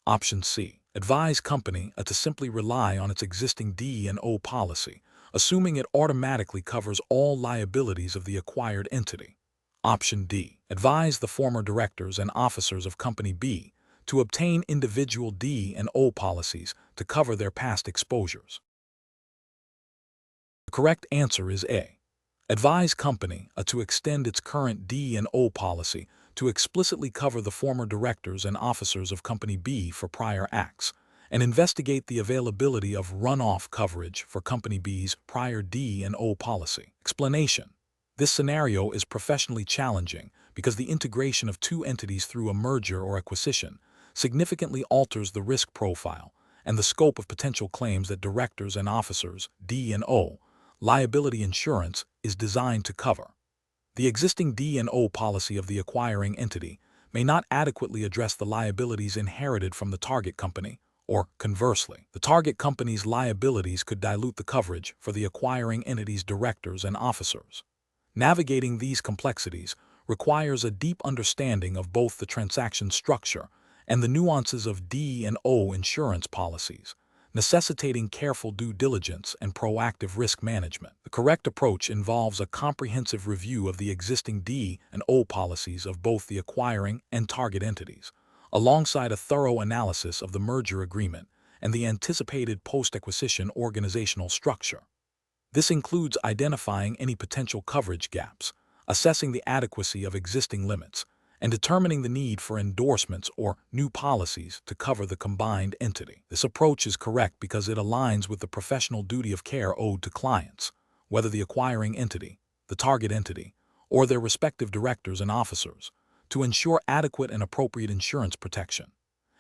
Option C. Advise Company A to simply rely on its existing D&O policy, assuming it automatically covers all liabilities of the acquired entity. Option D. Advise the former directors and officers of Company B to obtain individual D&O policies to cover their past exposures. The correct answer is A. Advise Company A to extend its current D&O policy to explicitly cover the former directors and officers of Company B for prior acts, and investigate the availability of runoff coverage for Company B's prior D&O policy. Explanation. This scenario is professionally challenging because the integration of two entities through a merger or acquisition significantly alters the risk profile and the scope of potential claims that directors and officers D&O liability insurance is designed to cover. The existing D&O policy of the acquiring entity may not adequately address the liabilities inherited from the target company, or conversely, the target company's liabilities could dilute the coverage for the acquiring entity's directors and officers. Navigating these complexities requires a deep understanding of both the transaction structure and the nuances of D&O insurance policies, necessitating careful due diligence and proactive risk management. The correct approach involves a comprehensive review of the existing D&O policies of both the acquiring and target entities, alongside a thorough analysis of the merger agreement and the anticipated post-acquisition organizational structure. This includes identifying any potential coverage gaps, assessing the adequacy of existing limits, and determining the need for endorsements or new policies to cover the combined entity. This approach is correct because it aligns with the professional duty of care owed to clients, whether the acquiring entity, the target entity, or their respective directors and officers, to ensure adequate and appropriate insurance protection.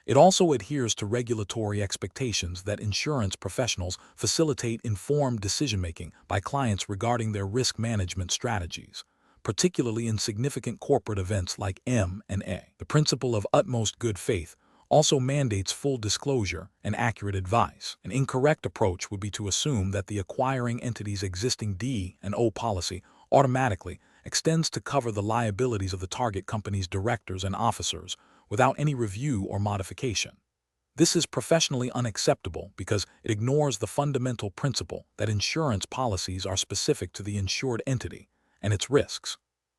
It also adheres to regulatory expectations that insurance professionals facilitate informed decision-making by clients regarding their risk management strategies, particularly in significant corporate events like M&A. The principle of utmost good faith also mandates full disclosure and accurate advice. An incorrect approach would be to assume that the acquiring entity's existing D&O policy automatically extends to cover the liabilities of the target company's directors and officers without any review or modification. This is professionally unacceptable because it ignores the fundamental principle that insurance policies are specific to the insured entity and its risks.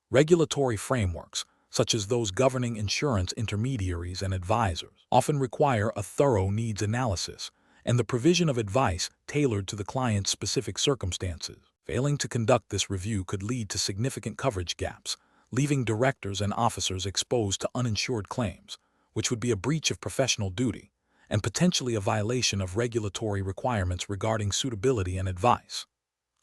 Regulatory frameworks, such as those governing insurance intermediaries and advisors, often require a thorough needs analysis and the provision of advice tailored to the client's specific circumstances. Failing to conduct this review could lead to significant coverage gaps, leaving directors and officers exposed to uninsured claims, which would be a breach of professional duty and potentially a violation of regulatory requirements regarding suitability and advice.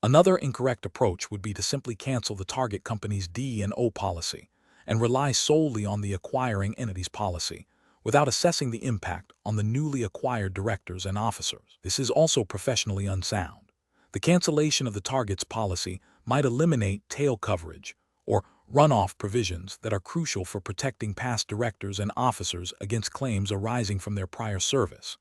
Another incorrect approach would be to simply cancel the target company's D&O policy and rely solely on the acquiring entity's policy without assessing the impact on the newly acquired directors and officers. This is also professionally unsound. The cancellation of the target's policy might eliminate tail coverage or runoff provisions that are crucial for protecting past directors and officers against claims arising from their prior service.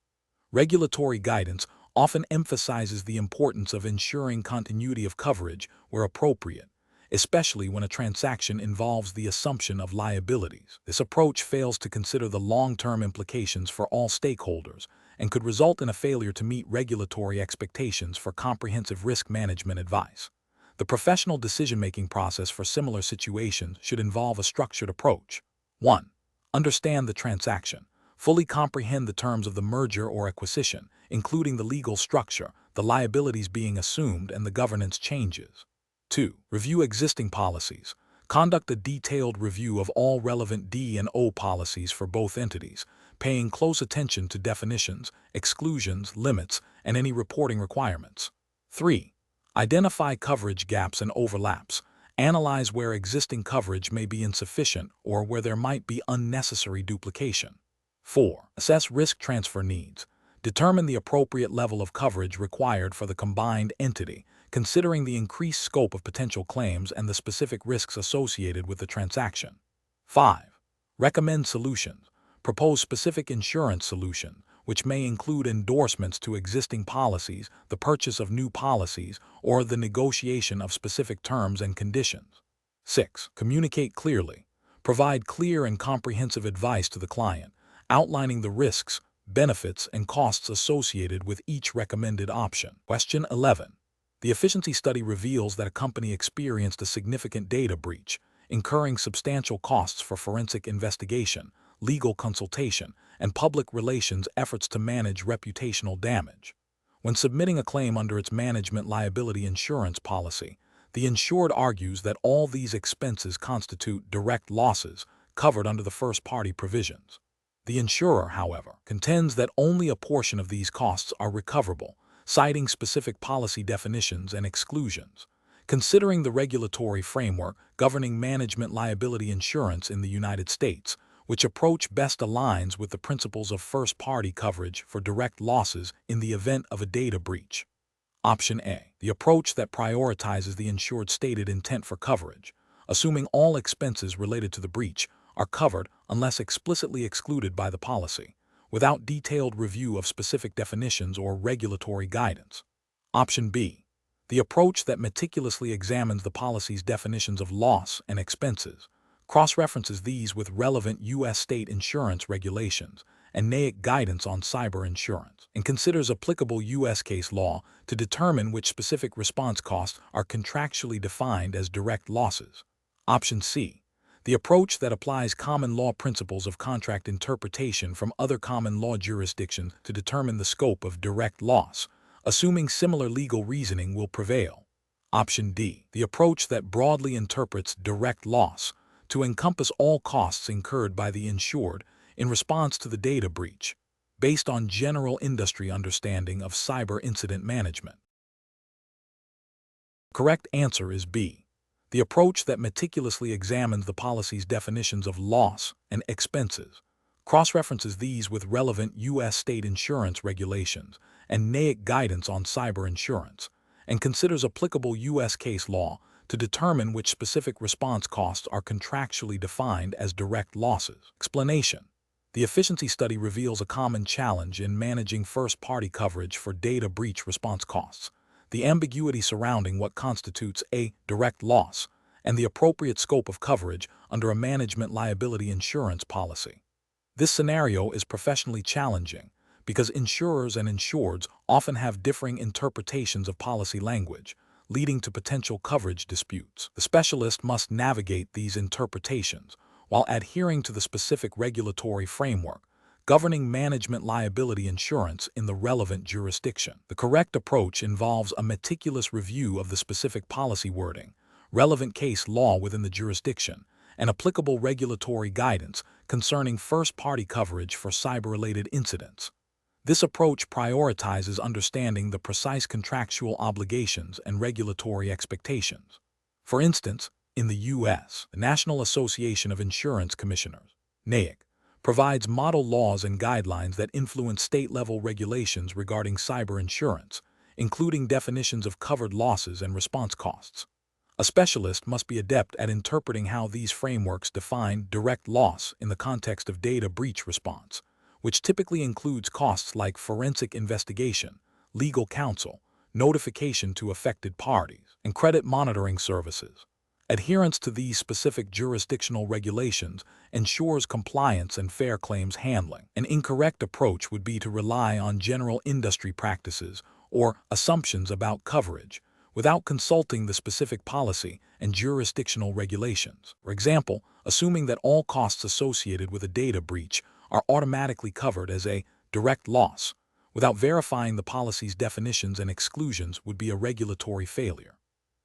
Regulatory guidance often emphasizes the importance of ensuring continuity of coverage where appropriate, especially when a transaction involves the assumption of liabilities. This approach fails to consider the long-term implications for all stakeholders and could result in a failure to meet regulatory expectations for comprehensive risk management advice. The professional decision-making process for similar situations should involve a structured approach. 1. Understand the transaction. Fully comprehend the terms of the merger or acquisition, including the legal structure, the liabilities being assumed, and the governance changes. 2. Review existing policies. Conduct a detailed review of all relevant D&O policies for both entities, paying close attention to definitions, exclusions, limits, and any reporting requirements. 3. Identify coverage gaps and overlaps. Analyze where existing coverage may be insufficient or where there might be unnecessary duplication. 4. Assess risk transfer needs. Determine the appropriate level of coverage required for the combined entity, considering the increased scope of potential claims and the specific risks associated with the transaction. 5. Recommend solutions. Propose specific insurance solutions, which may include endorsements to existing policies, the purchase of new policies, or the negotiation of specific terms and conditions. 6. Communicate clearly. Provide clear and comprehensive advice to the client, outlining the risks, benefits, and costs associated with each recommended option. Question 11. The efficiency study reveals that a company experienced a significant data breach, incurring substantial costs for forensic investigation, legal consultation, and public relations efforts to manage reputational damage. When submitting a claim under its management liability insurance policy, the insured argues that all these expenses constitute direct losses covered under the first-party provisions. The insurer, however, contends that only a portion of these costs are recoverable, citing specific policy definitions and exclusions. Considering the regulatory framework governing management liability insurance in the United States, which approach best aligns with the principles of first-party coverage for direct losses in the event of a data breach. Option A. The approach that prioritizes the insured's stated intent for coverage, assuming all expenses related to the breach are covered unless explicitly excluded by the policy, without detailed review of specific definitions or regulatory guidance. Option B. The approach that meticulously examines the policy's definitions of loss and expenses, cross-references these with relevant U.S. state insurance regulations and NAIC guidance on cyber insurance, and considers applicable U.S. case law to determine which specific response costs are contractually defined as direct losses. Option C. The approach that applies common law principles of contract interpretation from other common law jurisdictions to determine the scope of direct loss, assuming similar legal reasoning will prevail. Option D. The approach that broadly interprets direct loss to encompass all costs incurred by the insured in response to the data breach, based on general industry understanding of cyber incident management. Correct answer is B. The approach that meticulously examines the policy's definitions of loss and expenses, cross-references these with relevant U.S. state insurance regulations and NAIC guidance on cyber insurance, and considers applicable U.S. case law to determine which specific response costs are contractually defined as direct losses. Explanation. The efficiency study reveals a common challenge in managing first-party coverage for data breach response costs: the ambiguity surrounding what constitutes a direct loss and the appropriate scope of coverage under a management liability insurance policy. This scenario is professionally challenging because insurers and insureds often have differing interpretations of policy language, leading to potential coverage disputes. The specialist must navigate these interpretations while adhering to the specific regulatory framework governing management liability insurance in the relevant jurisdiction. The correct approach involves a meticulous review of the specific policy wording, relevant case law within the jurisdiction, and applicable regulatory guidance concerning first-party coverage for cyber-related incidents. This approach prioritizes understanding the precise contractual obligations and regulatory expectations. For instance, in the U.S., the National Association of Insurance Commissioners, NAIC, provides model laws and guidelines that influence state-level regulations regarding cyber insurance, including definitions of covered losses and response costs. A specialist must be adept at interpreting how these frameworks define direct loss in the context of data breach response, which typically includes costs like forensic investigation, legal counsel, notification to affected parties, and credit monitoring services. Adherence to these specific jurisdictional regulations ensures compliance and fair claims handling. An incorrect approach would be to rely on general industry practices or assumptions about coverage without consulting the specific policy and jurisdictional regulations. For example, assuming that all costs associated with a data breach are automatically covered as a direct loss without verifying the policy's definitions and exclusions would be a regulatory failure.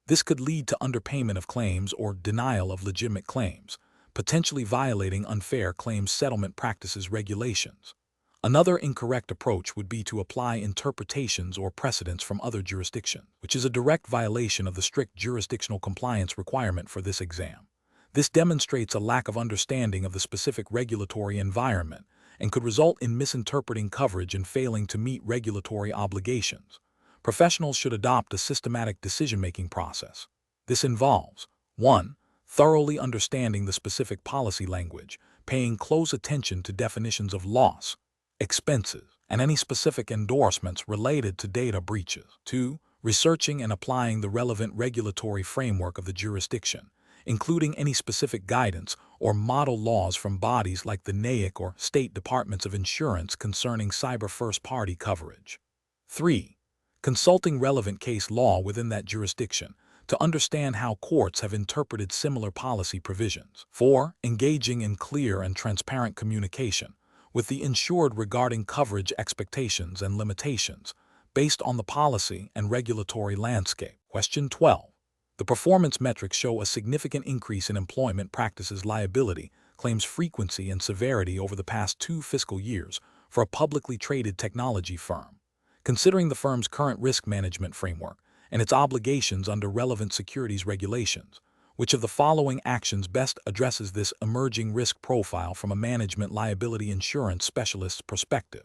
This could lead to underpayment of claims or denial of legitimate claims, potentially violating unfair claims settlement practices regulations. Another incorrect approach would be to apply interpretations or precedents from other jurisdictions, which is a direct violation of the strict jurisdictional compliance requirement for this exam. This demonstrates a lack of understanding of the specific regulatory environment and could result in misinterpreting coverage and failing to meet regulatory obligations. Professionals should adopt a systematic decision-making process. This involves 1. Thoroughly understanding the specific policy language, paying close attention to definitions of loss, expenses, and any specific endorsements related to data breaches. 2. Researching and applying the relevant regulatory framework of the jurisdiction, including any specific guidance or model laws from bodies like the NAIC or state departments of insurance concerning cyber first-party coverage. 3. Consulting relevant case law within that jurisdiction to understand how courts have interpreted similar policy provisions. 4. Engaging in clear and transparent communication with the insured regarding coverage expectations and limitations based on the policy and regulatory landscape. Question 12. The performance metrics show a significant increase in employment practices liability claims frequency and severity over the past 2 fiscal years for a publicly traded technology firm. Considering the firm's current risk management framework and its obligations under relevant securities regulations, which of the following actions best addresses this emerging risk profile from a management liability insurance specialist's perspective?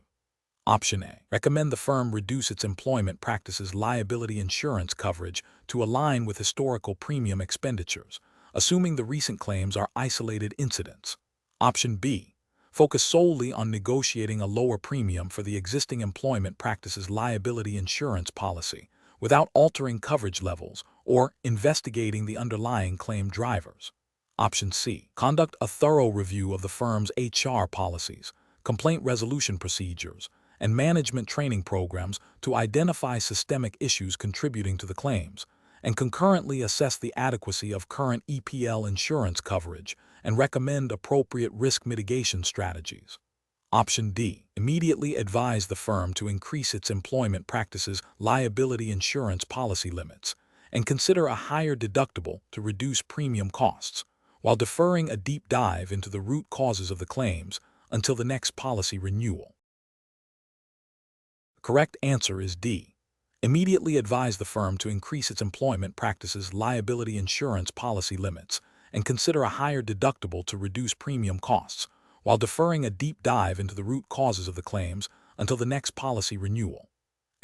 Option A. Recommend the firm reduce its employment practices liability insurance coverage to align with historical premium expenditures, assuming the recent claims are isolated incidents. Option B. Focus solely on negotiating a lower premium for the existing employment practices liability insurance policy without altering coverage levels or investigating the underlying claim drivers. Option C. Conduct a thorough review of the firm's HR policies, complaint resolution procedures, and management training programs to identify systemic issues contributing to the claims, and concurrently assess the adequacy of current EPL insurance coverage and recommend appropriate risk mitigation strategies. Option D. Immediately advise the firm to increase its employment practices liability insurance policy limits and consider a higher deductible to reduce premium costs, while deferring a deep dive into the root causes of the claims until the next policy renewal. The correct answer is D. Immediately advise the firm to increase its employment practices liability insurance policy limits and consider a higher deductible to reduce premium costs, while deferring a deep dive into the root causes of the claims until the next policy renewal.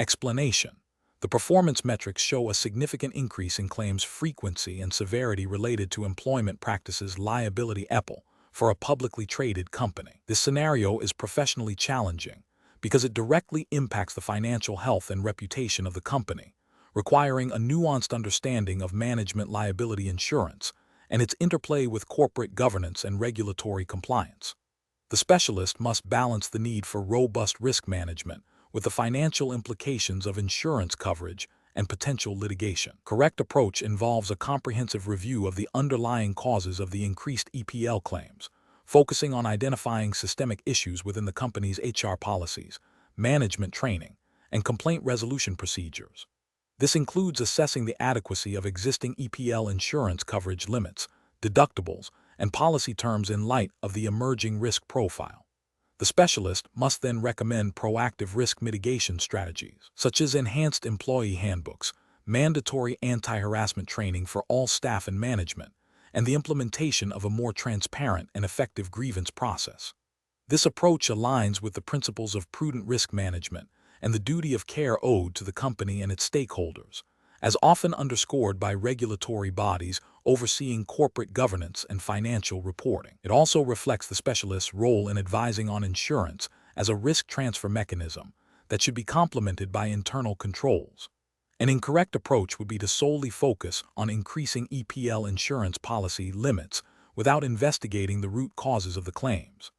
Explanation. The performance metrics show a significant increase in claims frequency and severity related to employment practices liability EPL for a publicly traded company. This scenario is professionally challenging because it directly impacts the financial health and reputation of the company, requiring a nuanced understanding of management liability insurance and its interplay with corporate governance and regulatory compliance. The specialist must balance the need for robust risk management with the financial implications of insurance coverage and potential litigation. Correct approach involves a comprehensive review of the underlying causes of the increased EPL claims, focusing on identifying systemic issues within the company's HR policies, management training, and complaint resolution procedures. This includes assessing the adequacy of existing EPL insurance coverage limits, deductibles, and policy terms in light of the emerging risk profile. The specialist must then recommend proactive risk mitigation strategies, such as enhanced employee handbooks, mandatory anti-harassment training for all staff and management, and the implementation of a more transparent and effective grievance process. This approach aligns with the principles of prudent risk management and the duty of care owed to the company and its stakeholders, as often underscored by regulatory bodies overseeing corporate governance and financial reporting. It also reflects the specialist's role in advising on insurance as a risk transfer mechanism that should be complemented by internal controls. An incorrect approach would be to solely focus on increasing EPL insurance policy limits without investigating the root causes of the claims.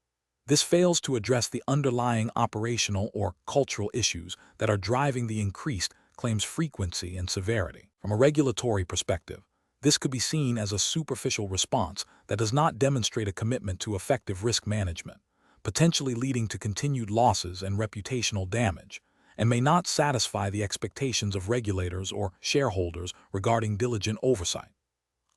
This fails to address the underlying operational or cultural issues that are driving the increased claims frequency and severity. From a regulatory perspective, this could be seen as a superficial response that does not demonstrate a commitment to effective risk management, potentially leading to continued losses and reputational damage, and may not satisfy the expectations of regulators or shareholders regarding diligent oversight.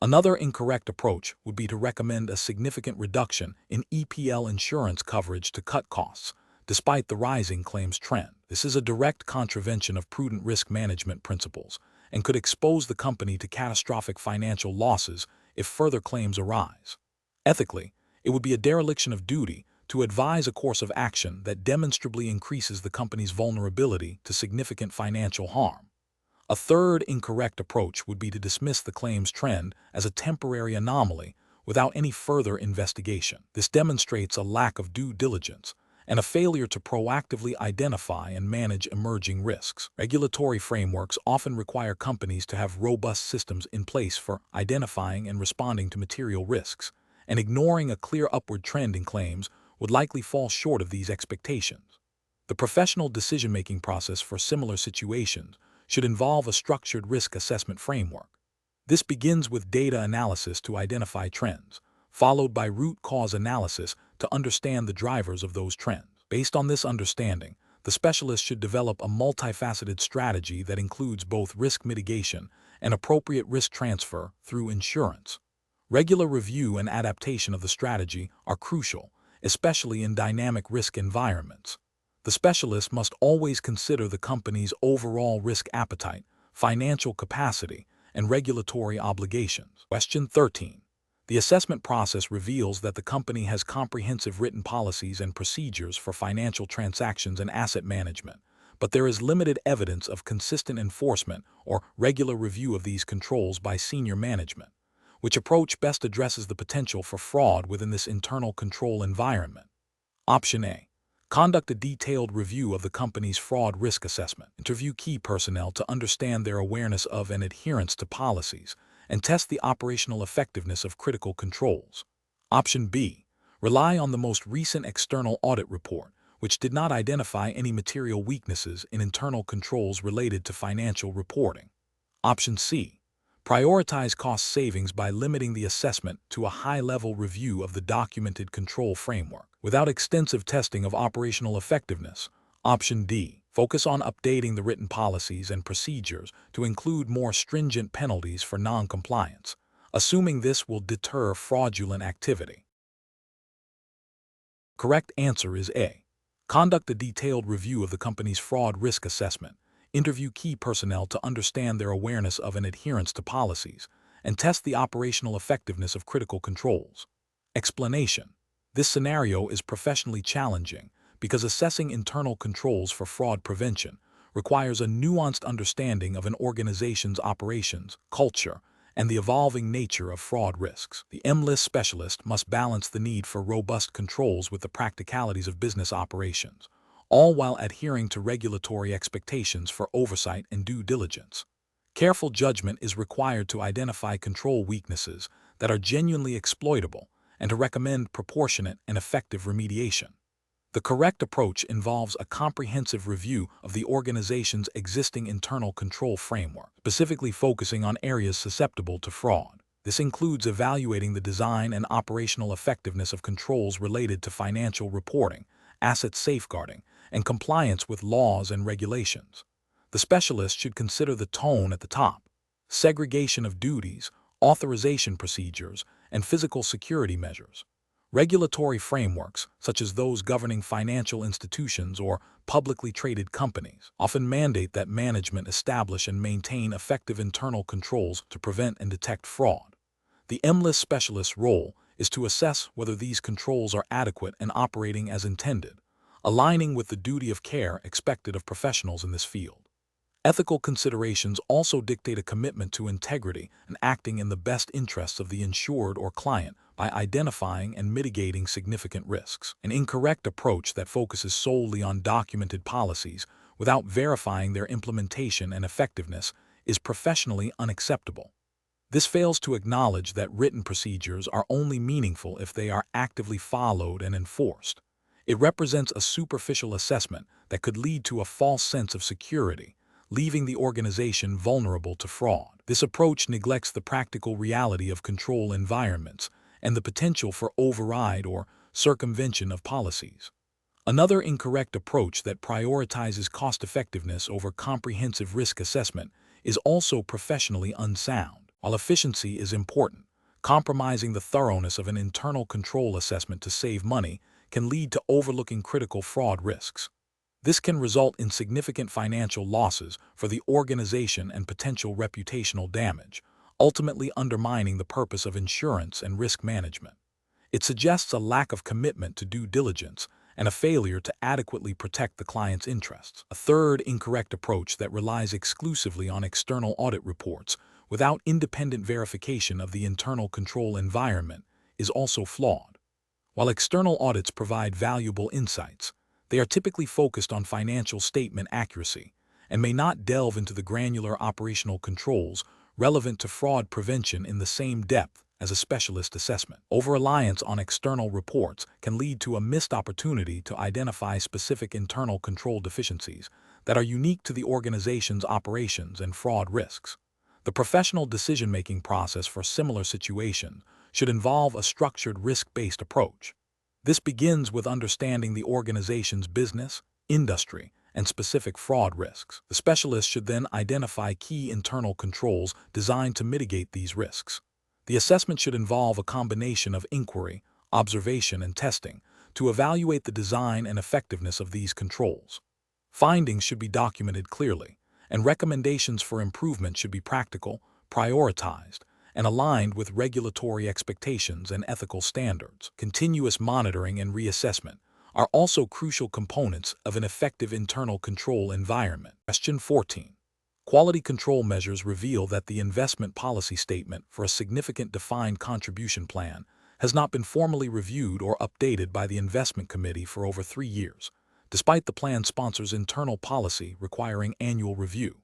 Another incorrect approach would be to recommend a significant reduction in EPL insurance coverage to cut costs, despite the rising claims trend. This is a direct contravention of prudent risk management principles and could expose the company to catastrophic financial losses if further claims arise. Ethically, it would be a dereliction of duty to advise a course of action that demonstrably increases the company's vulnerability to significant financial harm. A third incorrect approach would be to dismiss the claims trend as a temporary anomaly without any further investigation. This demonstrates a lack of due diligence and a failure to proactively identify and manage emerging risks. Regulatory frameworks often require companies to have robust systems in place for identifying and responding to material risks, and ignoring a clear upward trend in claims would likely fall short of these expectations. The professional decision-making process for similar situations should involve a structured risk assessment framework. This begins with data analysis to identify trends, followed by root cause analysis to understand the drivers of those trends. Based on this understanding, the specialist should develop a multifaceted strategy that includes both risk mitigation and appropriate risk transfer through insurance. Regular review and adaptation of the strategy are crucial, especially in dynamic risk environments. The specialist must always consider the company's overall risk appetite, financial capacity, and regulatory obligations. Question 13. The assessment process reveals that the company has comprehensive written policies and procedures for financial transactions and asset management, but there is limited evidence of consistent enforcement or regular review of these controls by senior management. Which approach best addresses the potential for fraud within this internal control environment? Option A. Conduct a detailed review of the company's fraud risk assessment. Interview key personnel to understand their awareness of and adherence to policies, and test the operational effectiveness of critical controls. Option B. Rely on the most recent external audit report, which did not identify any material weaknesses in internal controls related to financial reporting. Option C. Prioritize cost savings by limiting the assessment to a high-level review of the documented control framework. Without extensive testing of operational effectiveness. Option D. Focus on updating the written policies and procedures to include more stringent penalties for non-compliance, assuming this will deter fraudulent activity. Correct answer is A. Conduct a detailed review of the company's fraud risk assessment. Interview key personnel to understand their awareness of and adherence to policies, and test the operational effectiveness of critical controls. Explanation. This scenario is professionally challenging because assessing internal controls for fraud prevention requires a nuanced understanding of an organization's operations, culture, and the evolving nature of fraud risks. The MLIS specialist must balance the need for robust controls with the practicalities of business operations, all while adhering to regulatory expectations for oversight and due diligence. Careful judgment is required to identify control weaknesses that are genuinely exploitable and to recommend proportionate and effective remediation. The correct approach involves a comprehensive review of the organization's existing internal control framework, specifically focusing on areas susceptible to fraud. This includes evaluating the design and operational effectiveness of controls related to financial reporting, asset safeguarding, and compliance with laws and regulations. The specialist should consider the tone at the top, segregation of duties, authorization procedures, and physical security measures. Regulatory frameworks, such as those governing financial institutions or publicly traded companies, often mandate that management establish and maintain effective internal controls to prevent and detect fraud. The MLIS specialist's role is to assess whether these controls are adequate and operating as intended, aligning with the duty of care expected of professionals in this field. Ethical considerations also dictate a commitment to integrity and acting in the best interests of the insured or client by identifying and mitigating significant risks. An incorrect approach that focuses solely on documented policies without verifying their implementation and effectiveness is professionally unacceptable. This fails to acknowledge that written procedures are only meaningful if they are actively followed and enforced. It represents a superficial assessment that could lead to a false sense of security, leaving the organization vulnerable to fraud. This approach neglects the practical reality of control environments and the potential for override or circumvention of policies. Another incorrect approach that prioritizes cost-effectiveness over comprehensive risk assessment is also professionally unsound. While efficiency is important, compromising the thoroughness of an internal control assessment to save money can lead to overlooking critical fraud risks. This can result in significant financial losses for the organization and potential reputational damage, ultimately undermining the purpose of insurance and risk management. It suggests a lack of commitment to due diligence and a failure to adequately protect the client's interests. A third incorrect approach that relies exclusively on external audit reports without independent verification of the internal control environment is also flawed. While external audits provide valuable insights, they are typically focused on financial statement accuracy and may not delve into the granular operational controls relevant to fraud prevention in the same depth as a specialist assessment. Over-reliance on external reports can lead to a missed opportunity to identify specific internal control deficiencies that are unique to the organization's operations and fraud risks. The professional decision-making process for similar situations should involve a structured risk-based approach. This begins with understanding the organization's business, industry, and specific fraud risks. The specialist should then identify key internal controls designed to mitigate these risks. The assessment should involve a combination of inquiry, observation, and testing to evaluate the design and effectiveness of these controls. Findings should be documented clearly, and recommendations for improvement should be practical, prioritized, and aligned with regulatory expectations and ethical standards. Continuous monitoring and reassessment are also crucial components of an effective internal control environment. Question 14. Quality control measures reveal that the investment policy statement for a significant defined contribution plan has not been formally reviewed or updated by the investment committee for over 3 years, despite the plan sponsor's internal policy requiring annual review.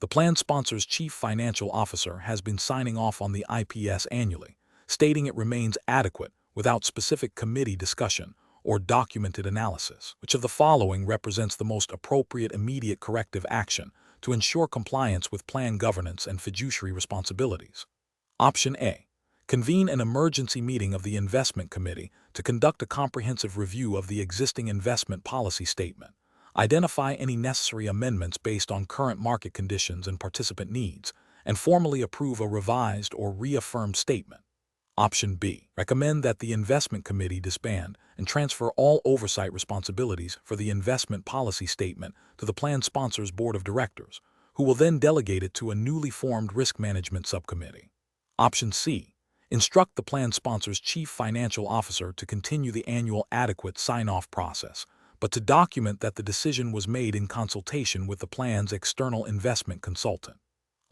The plan sponsor's chief financial officer has been signing off on the IPS annually, stating it remains adequate without specific committee discussion or documented analysis. Which of the following represents the most appropriate immediate corrective action to ensure compliance with plan governance and fiduciary responsibilities? Option A. Convene an emergency meeting of the investment committee to conduct a comprehensive review of the existing investment policy statement, identify any necessary amendments based on current market conditions and participant needs, and formally approve a revised or reaffirmed statement. Option B. Recommend that the investment committee disband and transfer all oversight responsibilities for the investment policy statement to the plan sponsor's board of directors, who will then delegate it to a newly formed risk management subcommittee. Option C. Instruct the plan sponsor's chief financial officer to continue the annual adequate sign-off process, but to document that the decision was made in consultation with the plan's external investment consultant.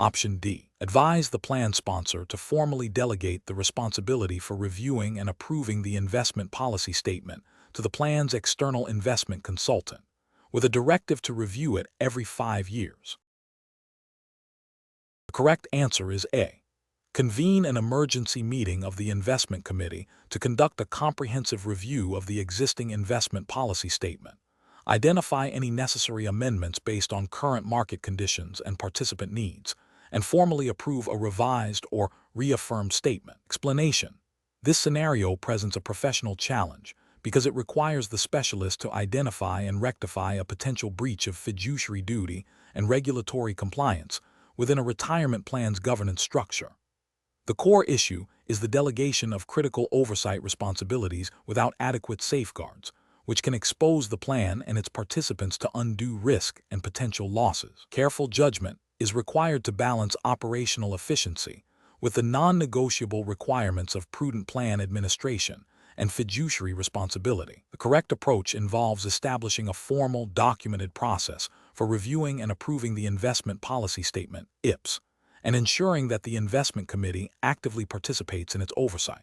Option D. Advise the plan sponsor to formally delegate the responsibility for reviewing and approving the investment policy statement to the plan's external investment consultant, with a directive to review it every 5 years. The correct answer is A. Convene an emergency meeting of the investment committee to conduct a comprehensive review of the existing investment policy statement, identify any necessary amendments based on current market conditions and participant needs, and formally approve a revised or reaffirmed statement. Explanation: this scenario presents a professional challenge because it requires the specialist to identify and rectify a potential breach of fiduciary duty and regulatory compliance within a retirement plan's governance structure. The core issue is the delegation of critical oversight responsibilities without adequate safeguards, which can expose the plan and its participants to undue risk and potential losses. Careful judgment is required to balance operational efficiency with the non-negotiable requirements of prudent plan administration and fiduciary responsibility. The correct approach involves establishing a formal, documented process for reviewing and approving the investment policy statement, IPS, and ensuring that the investment committee actively participates in its oversight.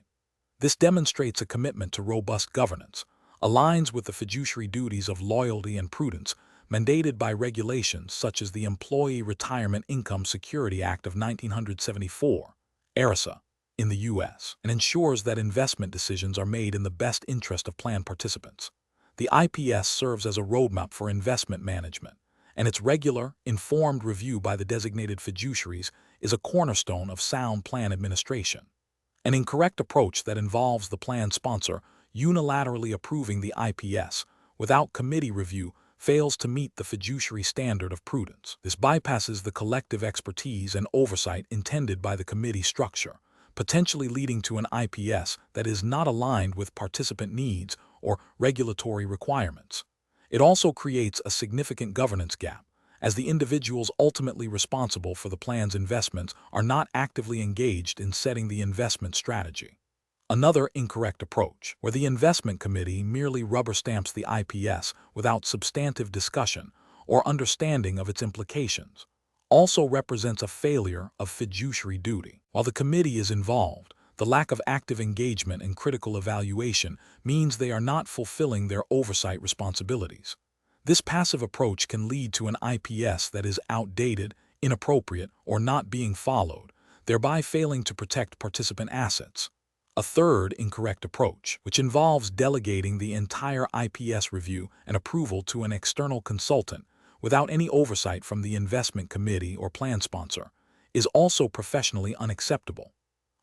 This demonstrates a commitment to robust governance, aligns with the fiduciary duties of loyalty and prudence mandated by regulations such as the Employee Retirement Income Security Act of 1974, ERISA, in the U.S., and ensures that investment decisions are made in the best interest of plan participants. The IPS serves as a roadmap for investment management, and its regular, informed review by the designated fiduciaries is a cornerstone of sound plan administration. An incorrect approach that involves the plan sponsor unilaterally approving the IPS without committee review fails to meet the fiduciary standard of prudence. This bypasses the collective expertise and oversight intended by the committee structure, potentially leading to an IPS that is not aligned with participant needs or regulatory requirements. It also creates a significant governance gap, as the individuals ultimately responsible for the plan's investments are not actively engaged in setting the investment strategy. Another incorrect approach, where the investment committee merely rubber stamps the IPS without substantive discussion or understanding of its implications, also represents a failure of fiduciary duty. While the committee is involved, the lack of active engagement and critical evaluation means they are not fulfilling their oversight responsibilities. This passive approach can lead to an IPS that is outdated, inappropriate, or not being followed, thereby failing to protect participant assets. A third incorrect approach, which involves delegating the entire IPS review and approval to an external consultant without any oversight from the investment committee or plan sponsor, is also professionally unacceptable.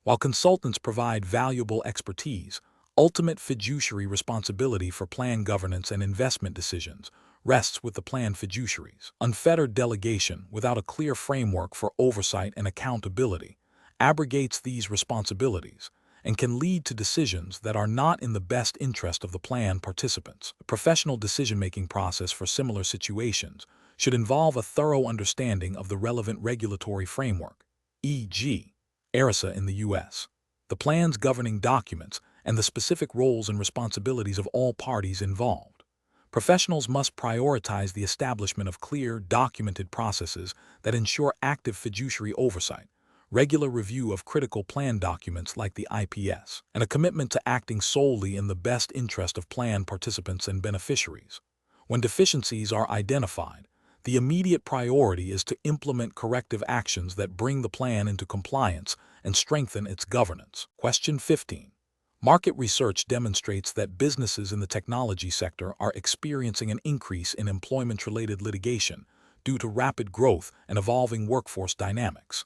While consultants provide valuable expertise, ultimate fiduciary responsibility for plan governance and investment decisions rests with the plan fiduciaries. Unfettered delegation without a clear framework for oversight and accountability abrogates these responsibilities and can lead to decisions that are not in the best interest of the plan participants. The professional decision-making process for similar situations should involve a thorough understanding of the relevant regulatory framework, e.g., ERISA in the U.S., the plan's governing documents, and the specific roles and responsibilities of all parties involved. Professionals must prioritize the establishment of clear, documented processes that ensure active fiduciary oversight, regular review of critical plan documents like the IPS, and a commitment to acting solely in the best interest of plan participants and beneficiaries. When deficiencies are identified, the immediate priority is to implement corrective actions that bring the plan into compliance and strengthen its governance. Question 15. Market research demonstrates that businesses in the technology sector are experiencing an increase in employment-related litigation due to rapid growth and evolving workforce dynamics.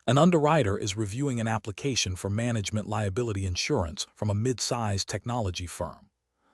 An underwriter is reviewing an application for management liability insurance from a mid-sized technology firm.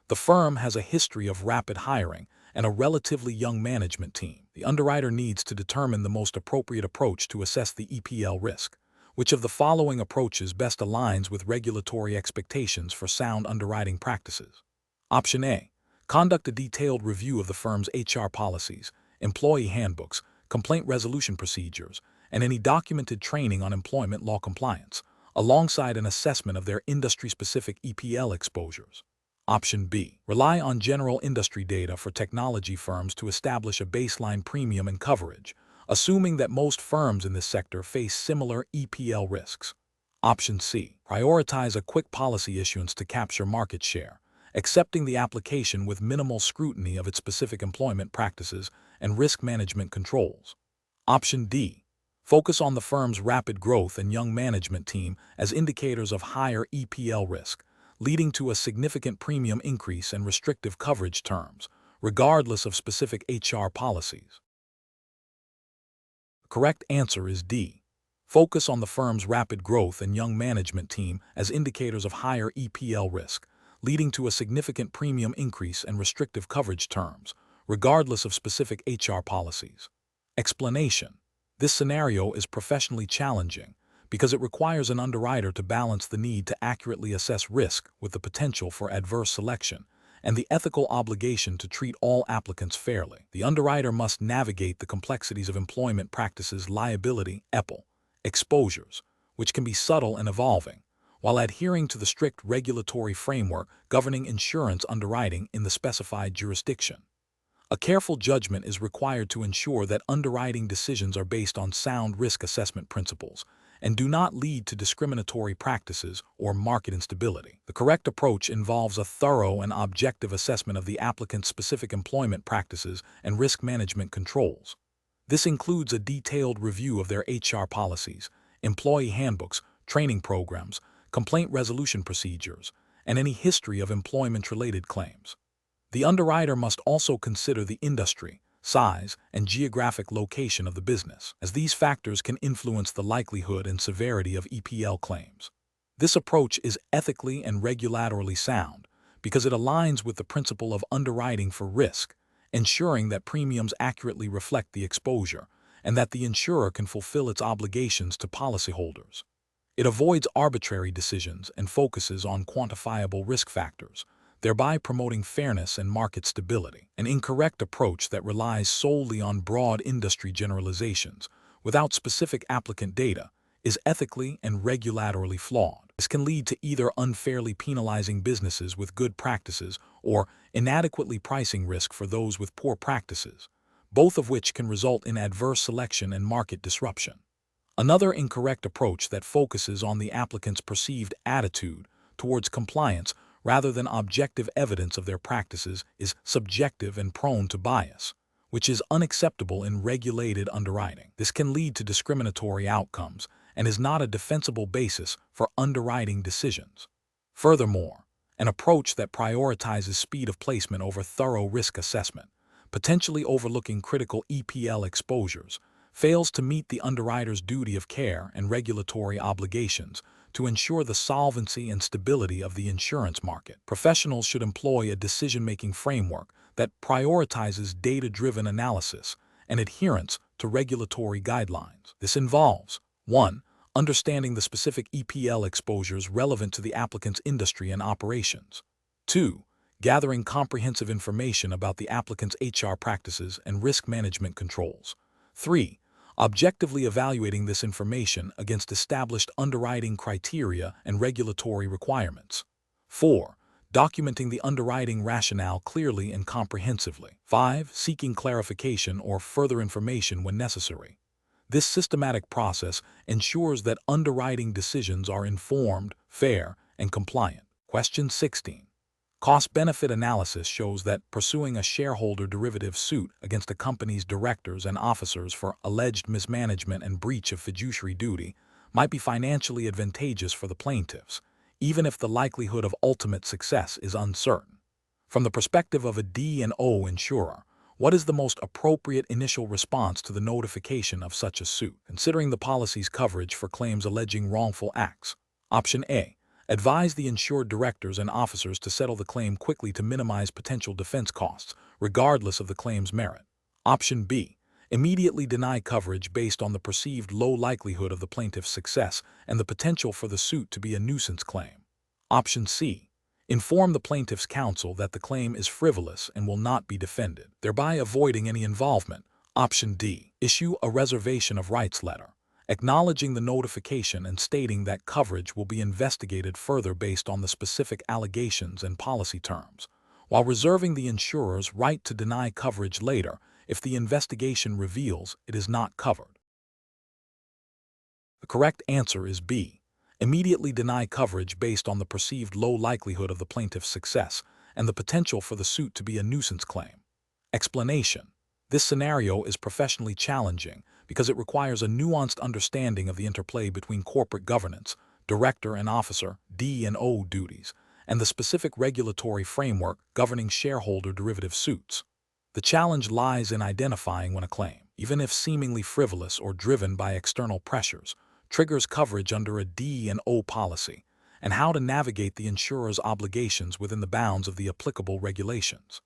The firm has a history of rapid hiring and a relatively young management team. The underwriter needs to determine the most appropriate approach to assess the EPL risk. Which of the following approaches best aligns with regulatory expectations for sound underwriting practices? Option A. Conduct a detailed review of the firm's HR policies, employee handbooks, complaint resolution procedures, and any documented training on employment law compliance, alongside an assessment of their industry-specific EPL exposures. Option B. Rely on general industry data for technology firms to establish a baseline premium and coverage, assuming that most firms in this sector face similar EPL risks. Option C. Prioritize a quick policy issuance to capture market share, accepting the application with minimal scrutiny of its specific employment practices and risk management controls. Option D. Focus on the firm's rapid growth and young management team as indicators of higher EPL risk, leading to a significant premium increase and restrictive coverage terms, regardless of specific HR policies. The correct answer is D. Focus on the firm's rapid growth and young management team as indicators of higher EPL risk, leading to a significant premium increase and restrictive coverage terms, regardless of specific HR policies. Explanation: this scenario is professionally challenging because it requires an underwriter to balance the need to accurately assess risk with the potential for adverse selection and the ethical obligation to treat all applicants fairly. The underwriter must navigate the complexities of employment practices liability exposures, which can be subtle and evolving, while adhering to the strict regulatory framework governing insurance underwriting in the specified jurisdiction. A careful judgment is required to ensure that underwriting decisions are based on sound risk assessment principles and do not lead to discriminatory practices or market instability. The correct approach involves a thorough and objective assessment of the applicant's specific employment practices and risk management controls. This includes a detailed review of their HR policies, employee handbooks, training programs, complaint resolution procedures, and any history of employment-related claims. The underwriter must also consider the industry, size, and geographic location of the business, as these factors can influence the likelihood and severity of EPL claims. This approach is ethically and regulatorily sound because it aligns with the principle of underwriting for risk, ensuring that premiums accurately reflect the exposure and that the insurer can fulfill its obligations to policyholders. It avoids arbitrary decisions and focuses on quantifiable risk factors, thereby promoting fairness and market stability. An incorrect approach that relies solely on broad industry generalizations without specific applicant data is ethically and regulatorily flawed. This can lead to either unfairly penalizing businesses with good practices or inadequately pricing risk for those with poor practices, both of which can result in adverse selection and market disruption. Another incorrect approach that focuses on the applicant's perceived attitude towards compliance rather than objective evidence of their practices is subjective and prone to bias, which is unacceptable in regulated underwriting. This can lead to discriminatory outcomes and is not a defensible basis for underwriting decisions. Furthermore, an approach that prioritizes speed of placement over thorough risk assessment, potentially overlooking critical EPL exposures, fails to meet the underwriter's duty of care and regulatory obligations to ensure the solvency and stability of the insurance market. Professionals should employ a decision-making framework that prioritizes data-driven analysis and adherence to regulatory guidelines. This involves 1. Understanding the specific EPL exposures relevant to the applicant's industry and operations. 2. Gathering comprehensive information about the applicant's HR practices and risk management controls. 3. Objectively evaluating this information against established underwriting criteria and regulatory requirements. 4. Documenting the underwriting rationale clearly and comprehensively. 5. Seeking clarification or further information when necessary. This systematic process ensures that underwriting decisions are informed, fair, and compliant. Question 16. Cost-benefit analysis shows that pursuing a shareholder derivative suit against a company's directors and officers for alleged mismanagement and breach of fiduciary duty might be financially advantageous for the plaintiffs, even if the likelihood of ultimate success is uncertain. From the perspective of a D&O insurer, what is the most appropriate initial response to the notification of such a suit, considering the policy's coverage for claims alleging wrongful acts? Option A. Advise the insured directors and officers to settle the claim quickly to minimize potential defense costs, regardless of the claim's merit. Option B. Immediately deny coverage based on the perceived low likelihood of the plaintiff's success and the potential for the suit to be a nuisance claim. Option C. Inform the plaintiff's counsel that the claim is frivolous and will not be defended, thereby avoiding any involvement. Option D. Issue a reservation of rights letter, acknowledging the notification and stating that coverage will be investigated further based on the specific allegations and policy terms, while reserving the insurer's right to deny coverage later if the investigation reveals it is not covered. The correct answer is B. Immediately deny coverage based on the perceived low likelihood of the plaintiff's success and the potential for the suit to be a nuisance claim. Explanation. This scenario is professionally challenging because it requires a nuanced understanding of the interplay between corporate governance, director and officer D&O duties, and the specific regulatory framework governing shareholder derivative suits. The challenge lies in identifying when a claim, even if seemingly frivolous or driven by external pressures, triggers coverage under a D&O policy, and how to navigate the insurer's obligations within the bounds of the applicable regulations.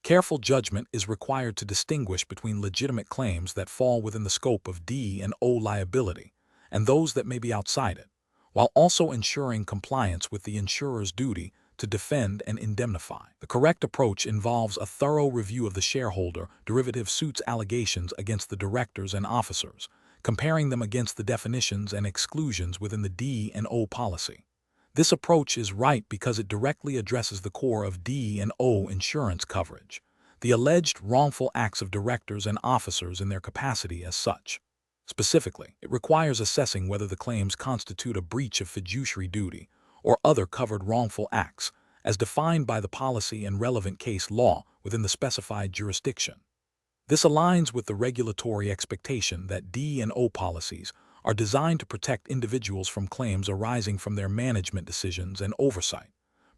Careful judgment is required to distinguish between legitimate claims that fall within the scope of D&O liability and those that may be outside it, while also ensuring compliance with the insurer's duty to defend and indemnify. The correct approach involves a thorough review of the shareholder derivative suit's allegations against the directors and officers, comparing them against the definitions and exclusions within the D&O policy. This approach is right because it directly addresses the core of D&O insurance coverage, the alleged wrongful acts of directors and officers in their capacity as such. Specifically, it requires assessing whether the claims constitute a breach of fiduciary duty or other covered wrongful acts, as defined by the policy and relevant case law within the specified jurisdiction. This aligns with the regulatory expectation that D&O policies are designed to protect individuals from claims arising from their management decisions and oversight,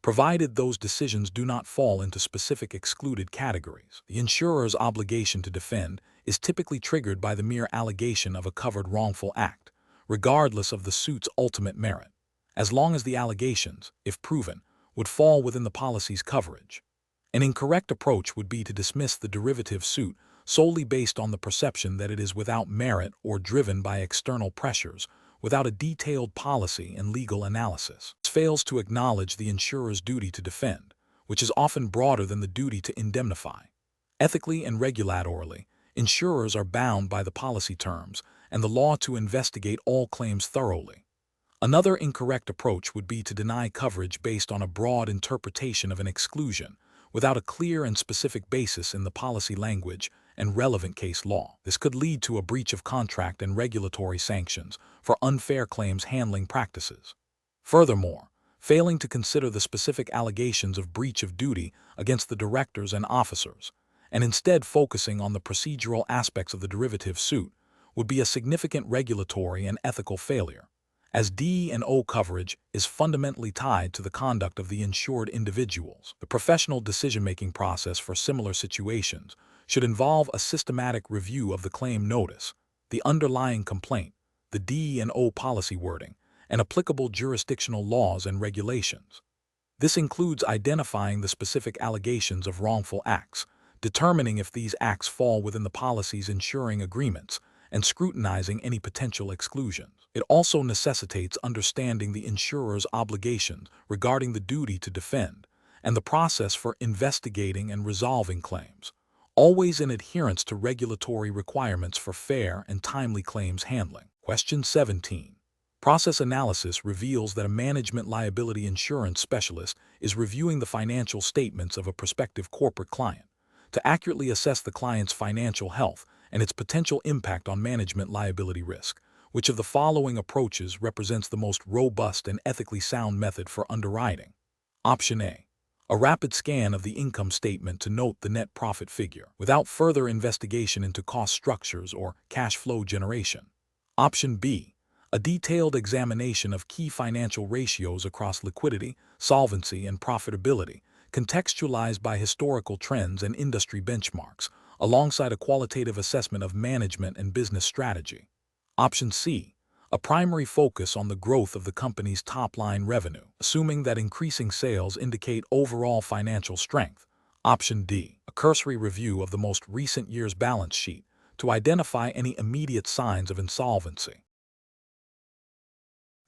provided those decisions do not fall into specific excluded categories. The insurer's obligation to defend is typically triggered by the mere allegation of a covered wrongful act, regardless of the suit's ultimate merit, as long as the allegations, if proven, would fall within the policy's coverage. An incorrect approach would be to dismiss the derivative suit solely based on the perception that it is without merit or driven by external pressures, without a detailed policy and legal analysis. It fails to acknowledge the insurer's duty to defend, which is often broader than the duty to indemnify. Ethically and regulatorily, insurers are bound by the policy terms and the law to investigate all claims thoroughly. Another incorrect approach would be to deny coverage based on a broad interpretation of an exclusion, without a clear and specific basis in the policy language and relevant case law. This could lead to a breach of contract and regulatory sanctions for unfair claims handling practices. Furthermore, failing to consider the specific allegations of breach of duty against the directors and officers, and instead focusing on the procedural aspects of the derivative suit, would be a significant regulatory and ethical failure, as D&O coverage is fundamentally tied to the conduct of the insured individuals. The professional decision-making process for similar situations should involve a systematic review of the claim notice, the underlying complaint, the D&O policy wording, and applicable jurisdictional laws and regulations. This includes identifying the specific allegations of wrongful acts, determining if these acts fall within the policy's insuring agreements, and scrutinizing any potential exclusions. It also necessitates understanding the insurer's obligations regarding the duty to defend and the process for investigating and resolving claims, always in adherence to regulatory requirements for fair and timely claims handling. Question 17. Process analysis reveals that a management liability insurance specialist is reviewing the financial statements of a prospective corporate client to accurately assess the client's financial health and its potential impact on management liability risk. Which of the following approaches represents the most robust and ethically sound method for underwriting? Option A. A rapid scan of the income statement to note the net profit figure, without further investigation into cost structures or cash flow generation. Option B. A detailed examination of key financial ratios across liquidity, solvency, and profitability, contextualized by historical trends and industry benchmarks, alongside a qualitative assessment of management and business strategy. Option C. A primary focus on the growth of the company's top-line revenue, assuming that increasing sales indicate overall financial strength. Option D. A cursory review of the most recent year's balance sheet to identify any immediate signs of insolvency.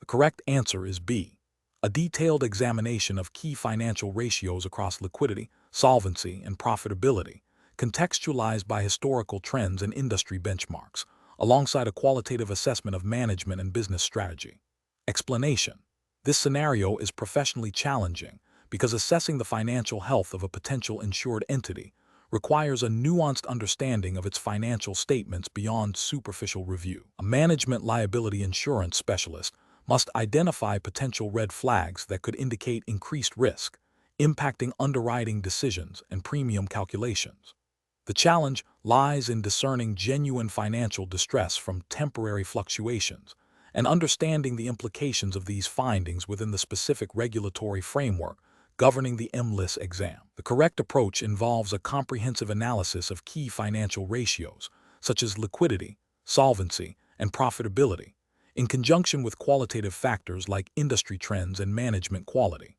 The correct answer is B. A detailed examination of key financial ratios across liquidity, solvency, and profitability, contextualized by historical trends and industry benchmarks, alongside a qualitative assessment of management and business strategy. Explanation. This scenario is professionally challenging because assessing the financial health of a potential insured entity requires a nuanced understanding of its financial statements beyond superficial review. A management liability insurance specialist must identify potential red flags that could indicate increased risk, impacting underwriting decisions and premium calculations. The challenge lies in discerning genuine financial distress from temporary fluctuations and understanding the implications of these findings within the specific regulatory framework governing the MLIS exam. The correct approach involves a comprehensive analysis of key financial ratios, such as liquidity, solvency, and profitability, in conjunction with qualitative factors like industry trends and management quality.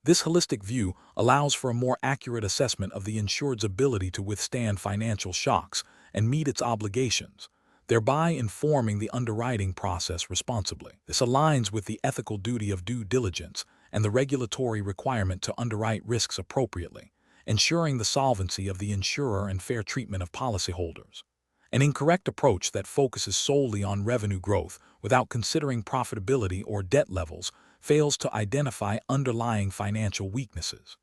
This holistic view allows for a more accurate assessment of the insured's ability to withstand financial shocks and meet its obligations, thereby informing the underwriting process responsibly. This aligns with the ethical duty of due diligence and the regulatory requirement to underwrite risks appropriately, ensuring the solvency of the insurer and fair treatment of policyholders. An incorrect approach that focuses solely on revenue growth without considering profitability or debt levels fails to identify underlying financial weaknesses.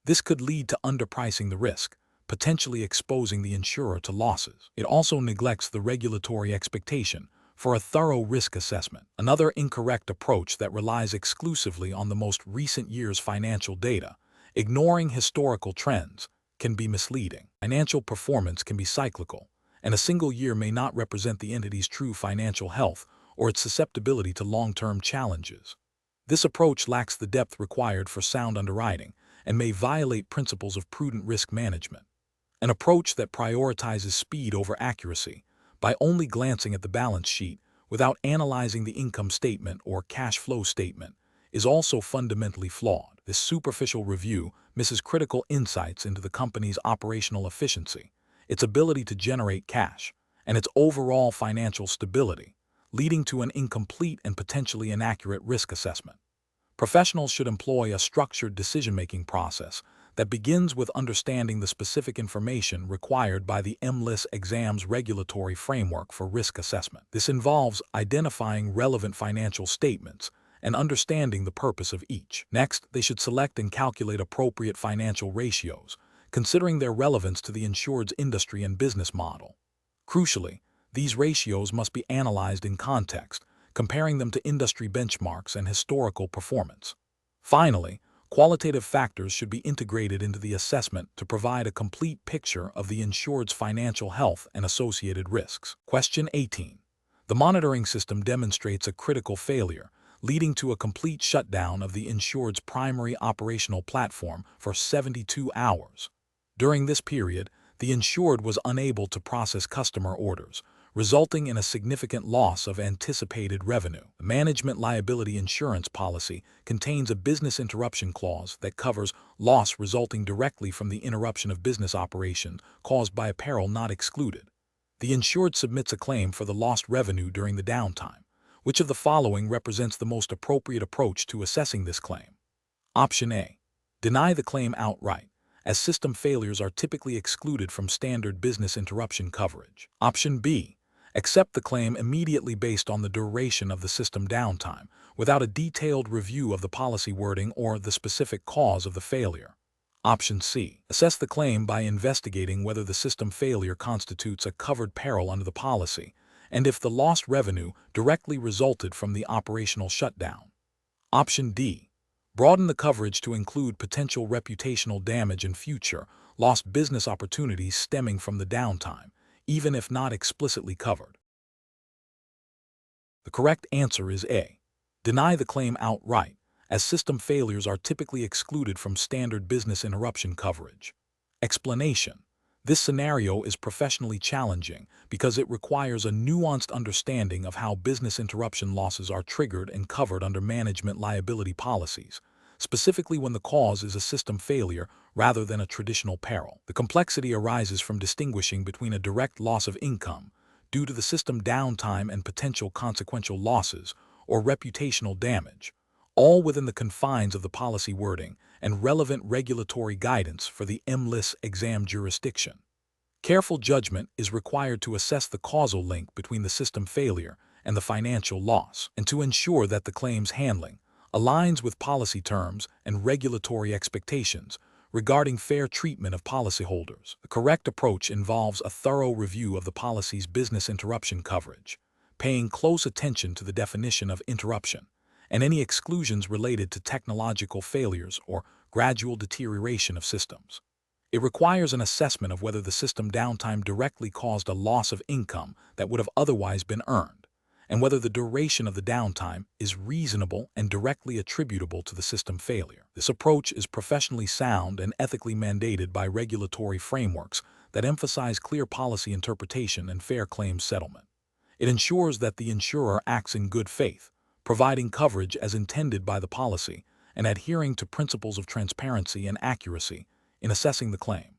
This could lead to underpricing the risk, potentially exposing the insurer to losses. It also neglects the regulatory expectation for a thorough risk assessment. Another incorrect approach that relies exclusively on the most recent year's financial data, ignoring historical trends, can be misleading. Financial performance can be cyclical, and a single year may not represent the entity's true financial health or its susceptibility to long-term challenges. This approach lacks the depth required for sound underwriting and may violate principles of prudent risk management. An approach that prioritizes speed over accuracy by only glancing at the balance sheet without analyzing the income statement or cash flow statement is also fundamentally flawed. This superficial review misses critical insights into the company's operational efficiency, its ability to generate cash, and its overall financial stability, leading to an incomplete and potentially inaccurate risk assessment. Professionals should employ a structured decision-making process that begins with understanding the specific information required by the MLIS exam's regulatory framework for risk assessment. This involves identifying relevant financial statements and understanding the purpose of each. Next, they should select and calculate appropriate financial ratios, considering their relevance to the insured's industry and business model. Crucially, these ratios must be analyzed in context, comparing them to industry benchmarks and historical performance. Finally, qualitative factors should be integrated into the assessment to provide a complete picture of the insured's financial health and associated risks. Question 18. The monitoring system demonstrates a critical failure, leading to a complete shutdown of the insured's primary operational platform for 72 hours. During this period, the insured was unable to process customer orders, resulting in a significant loss of anticipated revenue. The management liability insurance policy contains a business interruption clause that covers loss resulting directly from the interruption of business operations caused by a peril not excluded. The insured submits a claim for the lost revenue during the downtime. Which of the following represents the most appropriate approach to assessing this claim? Option A. Deny the claim outright, as system failures are typically excluded from standard business interruption coverage. Option B. Accept the claim immediately based on the duration of the system downtime, without a detailed review of the policy wording or the specific cause of the failure. Option C. Assess the claim by investigating whether the system failure constitutes a covered peril under the policy, and if the lost revenue directly resulted from the operational shutdown. Option D. Broaden the coverage to include potential reputational damage in future, lost business opportunities stemming from the downtime, even if not explicitly covered. The correct answer is A. Deny the claim outright, as system failures are typically excluded from standard business interruption coverage. Explanation. This scenario is professionally challenging because it requires a nuanced understanding of how business interruption losses are triggered and covered under management liability policies, specifically when the cause is a system failure rather than a traditional peril. The complexity arises from distinguishing between a direct loss of income due to the system downtime and potential consequential losses or reputational damage, all within the confines of the policy wording and relevant regulatory guidance for the MLIS exam jurisdiction. Careful judgment is required to assess the causal link between the system failure and the financial loss, and to ensure that the claim's handling aligns with policy terms and regulatory expectations, regarding fair treatment of policyholders. The correct approach involves a thorough review of the policy's business interruption coverage, paying close attention to the definition of interruption and any exclusions related to technological failures or gradual deterioration of systems. It requires an assessment of whether the system downtime directly caused a loss of income that would have otherwise been earned, and whether the duration of the downtime is reasonable and directly attributable to the system failure. This approach is professionally sound and ethically mandated by regulatory frameworks that emphasize clear policy interpretation and fair claims settlement. It ensures that the insurer acts in good faith, providing coverage as intended by the policy and adhering to principles of transparency and accuracy in assessing the claim.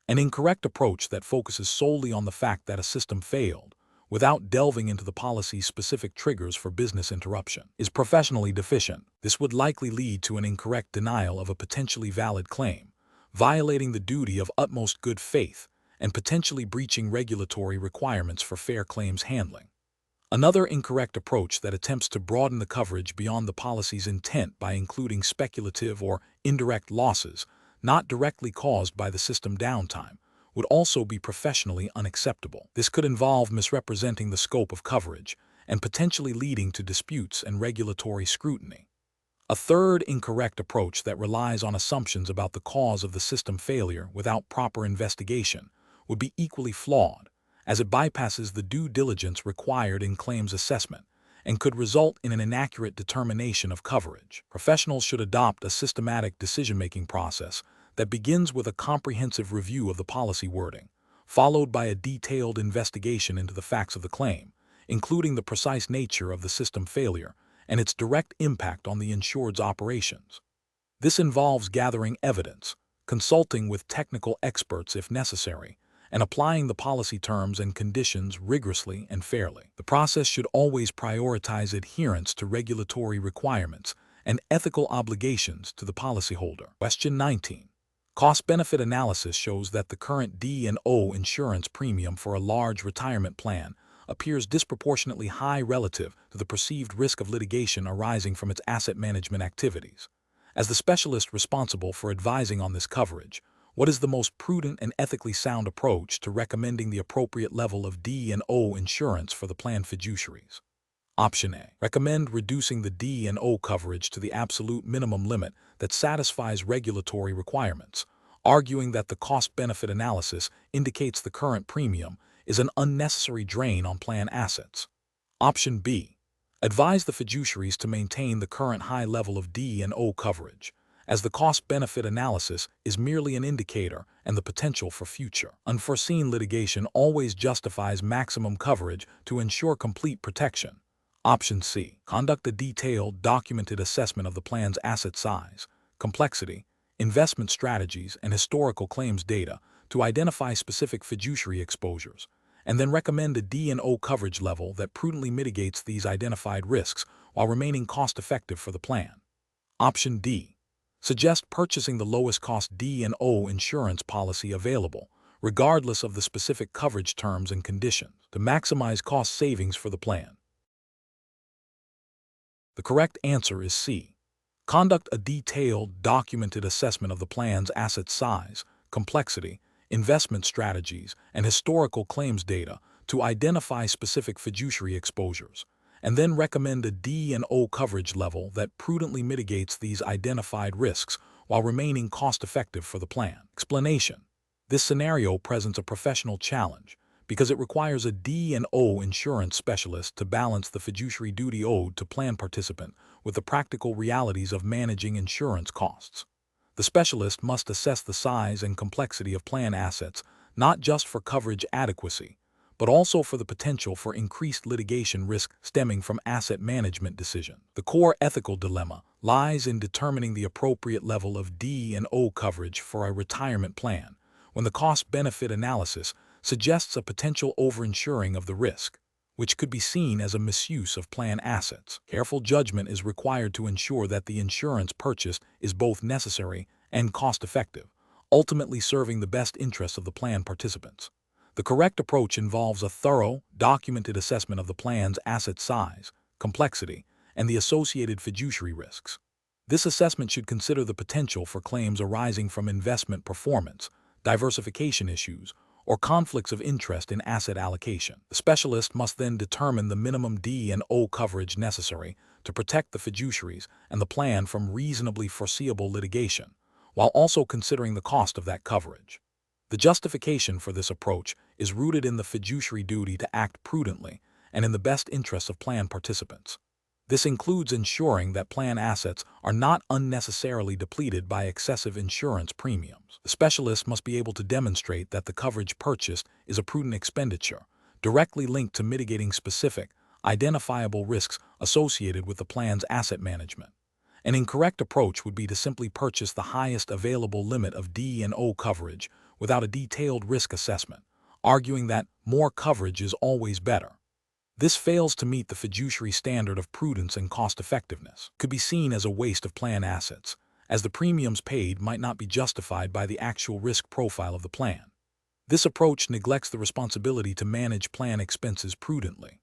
An incorrect approach that focuses solely on the fact that a system failed, without delving into the policy's specific triggers for business interruption, is professionally deficient. This would likely lead to an incorrect denial of a potentially valid claim, violating the duty of utmost good faith and potentially breaching regulatory requirements for fair claims handling. Another incorrect approach that attempts to broaden the coverage beyond the policy's intent by including speculative or indirect losses not directly caused by the system downtime would also be professionally unacceptable. This could involve misrepresenting the scope of coverage and potentially leading to disputes and regulatory scrutiny. A third incorrect approach that relies on assumptions about the cause of the system failure without proper investigation would be equally flawed, as it bypasses the due diligence required in claims assessment and could result in an inaccurate determination of coverage. Professionals should adopt a systematic decision-making process that begins with a comprehensive review of the policy wording, followed by a detailed investigation into the facts of the claim, including the precise nature of the system failure and its direct impact on the insured's operations. This involves gathering evidence, consulting with technical experts if necessary, and applying the policy terms and conditions rigorously and fairly. The process should always prioritize adherence to regulatory requirements and ethical obligations to the policyholder. Question 19. Cost-benefit analysis shows that the current D&O insurance premium for a large retirement plan appears disproportionately high relative to the perceived risk of litigation arising from its asset management activities. As the specialist responsible for advising on this coverage, what is the most prudent and ethically sound approach to recommending the appropriate level of D&O insurance for the plan fiduciaries? Option A. Recommend reducing the D&O coverage to the absolute minimum limit that satisfies regulatory requirements, arguing that the cost-benefit analysis indicates the current premium is an unnecessary drain on plan assets. Option B. Advise the fiduciaries to maintain the current high level of D&O coverage, as the cost-benefit analysis is merely an indicator and the potential for future unforeseen litigation always justifies maximum coverage to ensure complete protection. Option C. Conduct a detailed, documented assessment of the plan's asset size, complexity, investment strategies, and historical claims data to identify specific fiduciary exposures, and then recommend a D&O coverage level that prudently mitigates these identified risks while remaining cost-effective for the plan. Option D. Suggest purchasing the lowest-cost D&O insurance policy available, regardless of the specific coverage terms and conditions, to maximize cost savings for the plan. The correct answer is C. Conduct a detailed, documented assessment of the plan's asset size, complexity, investment strategies, and historical claims data to identify specific fiduciary exposures, and then recommend a D&O coverage level that prudently mitigates these identified risks while remaining cost-effective for the plan. Explanation. This scenario presents a professional challenge because it requires a D&O insurance specialist to balance the fiduciary duty owed to plan participant with the practical realities of managing insurance costs. The specialist must assess the size and complexity of plan assets not just for coverage adequacy, but also for the potential for increased litigation risk stemming from asset management decisions. The core ethical dilemma lies in determining the appropriate level of D&O coverage for a retirement plan when the cost-benefit analysis suggests a potential overinsuring of the risk, which could be seen as a misuse of plan assets. Careful judgment is required to ensure that the insurance purchased is both necessary and cost-effective, ultimately serving the best interests of the plan participants. The correct approach involves a thorough, documented assessment of the plan's asset size, complexity, and the associated fiduciary risks. This assessment should consider the potential for claims arising from investment performance, diversification issues, or conflicts of interest in asset allocation. The specialist must then determine the minimum D&O coverage necessary to protect the fiduciaries and the plan from reasonably foreseeable litigation, while also considering the cost of that coverage. The justification for this approach is rooted in the fiduciary duty to act prudently and in the best interests of plan participants. This includes ensuring that plan assets are not unnecessarily depleted by excessive insurance premiums. The specialist must be able to demonstrate that the coverage purchased is a prudent expenditure, directly linked to mitigating specific, identifiable risks associated with the plan's asset management. An incorrect approach would be to simply purchase the highest available limit of D&O coverage without a detailed risk assessment, arguing that more coverage is always better. This fails to meet the fiduciary standard of prudence and cost-effectiveness. Could be seen as a waste of plan assets, as the premiums paid might not be justified by the actual risk profile of the plan. This approach neglects the responsibility to manage plan expenses prudently.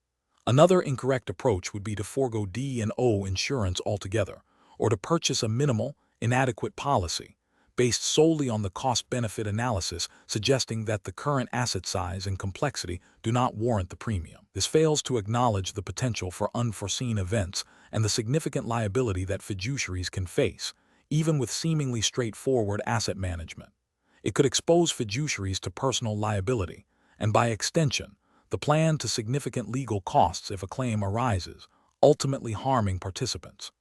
Another incorrect approach would be to forego D&O insurance altogether, or to purchase a minimal, inadequate policy, based solely on the cost-benefit analysis suggesting that the current asset size and complexity do not warrant the premium. This fails to acknowledge the potential for unforeseen events and the significant liability that fiduciaries can face, even with seemingly straightforward asset management. It could expose fiduciaries to personal liability, and by extension, the plan to significant legal costs if a claim arises, ultimately harming participants.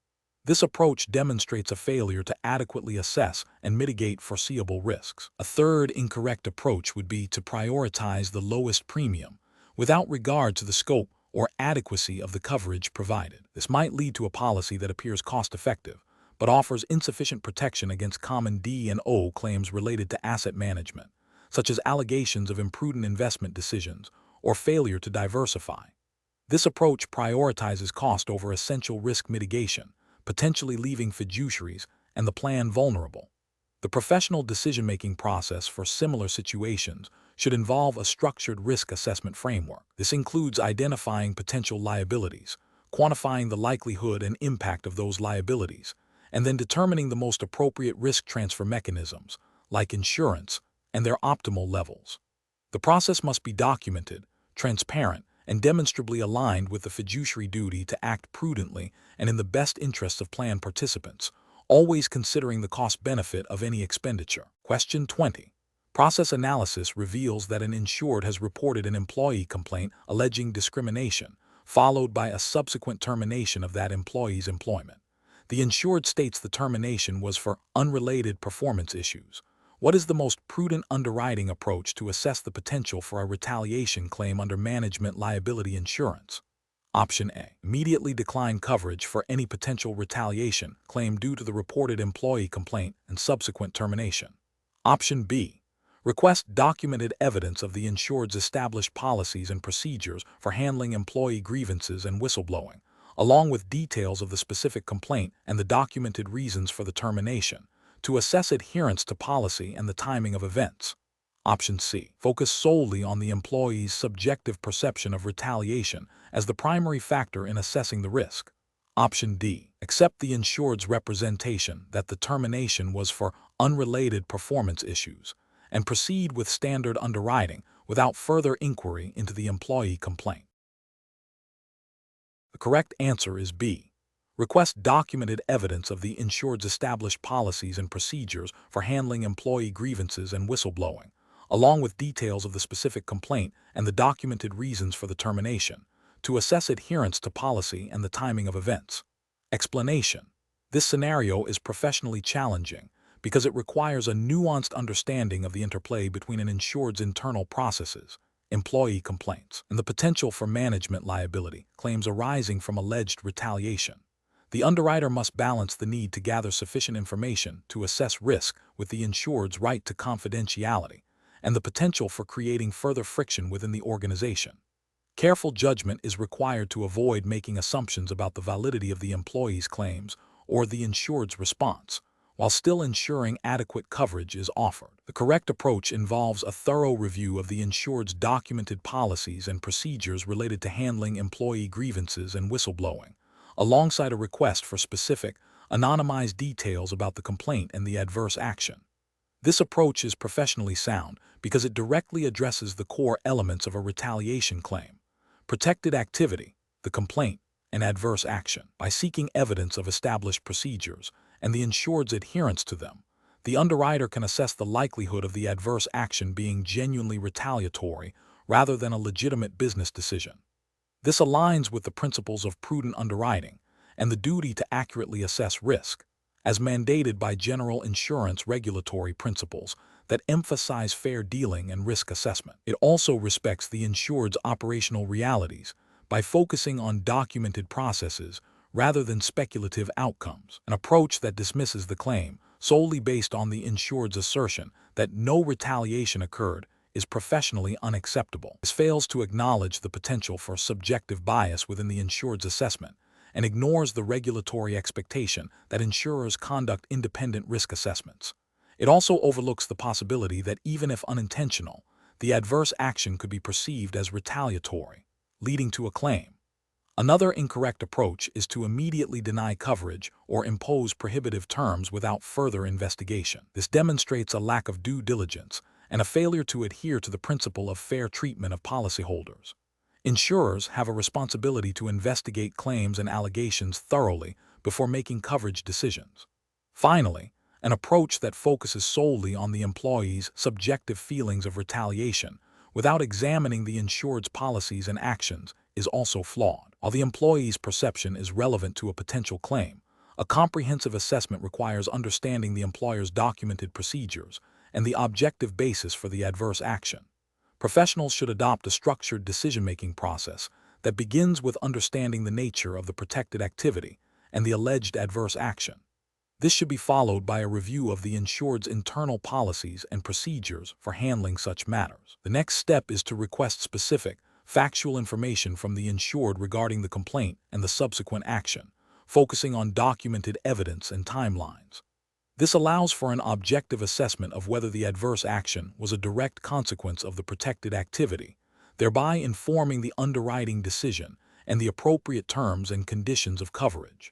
This approach demonstrates a failure to adequately assess and mitigate foreseeable risks. A third incorrect approach would be to prioritize the lowest premium, without regard to the scope or adequacy of the coverage provided. This might lead to a policy that appears cost-effective, but offers insufficient protection against common D&O claims related to asset management, such as allegations of imprudent investment decisions or failure to diversify. This approach prioritizes cost over essential risk mitigation, potentially leaving fiduciaries and the plan vulnerable. The professional decision-making process for similar situations should involve a structured risk assessment framework. This includes identifying potential liabilities, quantifying the likelihood and impact of those liabilities, and then determining the most appropriate risk transfer mechanisms, like insurance, and their optimal levels. The process must be documented, transparent, and demonstrably aligned with the fiduciary duty to act prudently and in the best interests of plan participants, always considering the cost-benefit of any expenditure. Question 20. Process analysis reveals that an insured has reported an employee complaint alleging discrimination, followed by a subsequent termination of that employee's employment. The insured states the termination was for unrelated performance issues. What is the most prudent underwriting approach to assess the potential for a retaliation claim under management liability insurance? Option A. Immediately decline coverage for any potential retaliation claim due to the reported employee complaint and subsequent termination. Option B. Request documented evidence of the insured's established policies and procedures for handling employee grievances and whistleblowing, along with details of the specific complaint and the documented reasons for the termination, to assess adherence to policy and the timing of events. Option C. Focus solely on the employee's subjective perception of retaliation as the primary factor in assessing the risk. Option D. Accept the insured's representation that the termination was for unrelated performance issues, and proceed with standard underwriting without further inquiry into the employee complaint. The correct answer is B. Request documented evidence of the insured's established policies and procedures for handling employee grievances and whistleblowing, along with details of the specific complaint and the documented reasons for the termination, to assess adherence to policy and the timing of events. Explanation. This scenario is professionally challenging because it requires a nuanced understanding of the interplay between an insured's internal processes, employee complaints, and the potential for management liability claims arising from alleged retaliation. The underwriter must balance the need to gather sufficient information to assess risk with the insured's right to confidentiality and the potential for creating further friction within the organization. Careful judgment is required to avoid making assumptions about the validity of the employee's claims or the insured's response, while still ensuring adequate coverage is offered. The correct approach involves a thorough review of the insured's documented policies and procedures related to handling employee grievances and whistleblowing, alongside a request for specific, anonymize details about the complaint and the adverse action. This approach is professionally sound because it directly addresses the core elements of a retaliation claim: protected activity, the complaint, and adverse action. By seeking evidence of established procedures and the insured's adherence to them, the underwriter can assess the likelihood of the adverse action being genuinely retaliatory rather than a legitimate business decision. This aligns with the principles of prudent underwriting and the duty to accurately assess risk, as mandated by general insurance regulatory principles that emphasize fair dealing and risk assessment. It also respects the insured's operational realities by focusing on documented processes rather than speculative outcomes, an approach that dismisses the claim solely based on the insured's assertion that no retaliation occurred is professionally unacceptable. This fails to acknowledge the potential for subjective bias within the insured's assessment and ignores the regulatory expectation that insurers conduct independent risk assessments. It also overlooks the possibility that even if unintentional, the adverse action could be perceived as retaliatory, leading to a claim. Another incorrect approach is to immediately deny coverage or impose prohibitive terms without further investigation. This demonstrates a lack of due diligence and a failure to adhere to the principle of fair treatment of policyholders. Insurers have a responsibility to investigate claims and allegations thoroughly before making coverage decisions. Finally, an approach that focuses solely on the employee's subjective feelings of retaliation without examining the insured's policies and actions is also flawed. While the employee's perception is relevant to a potential claim, a comprehensive assessment requires understanding the employer's documented procedures and the objective basis for the adverse action. Professionals should adopt a structured decision-making process that begins with understanding the nature of the protected activity and the alleged adverse action. This should be followed by a review of the insured's internal policies and procedures for handling such matters. The next step is to request specific, factual information from the insured regarding the complaint and the subsequent action, focusing on documented evidence and timelines. This allows for an objective assessment of whether the adverse action was a direct consequence of the protected activity, thereby informing the underwriting decision and the appropriate terms and conditions of coverage.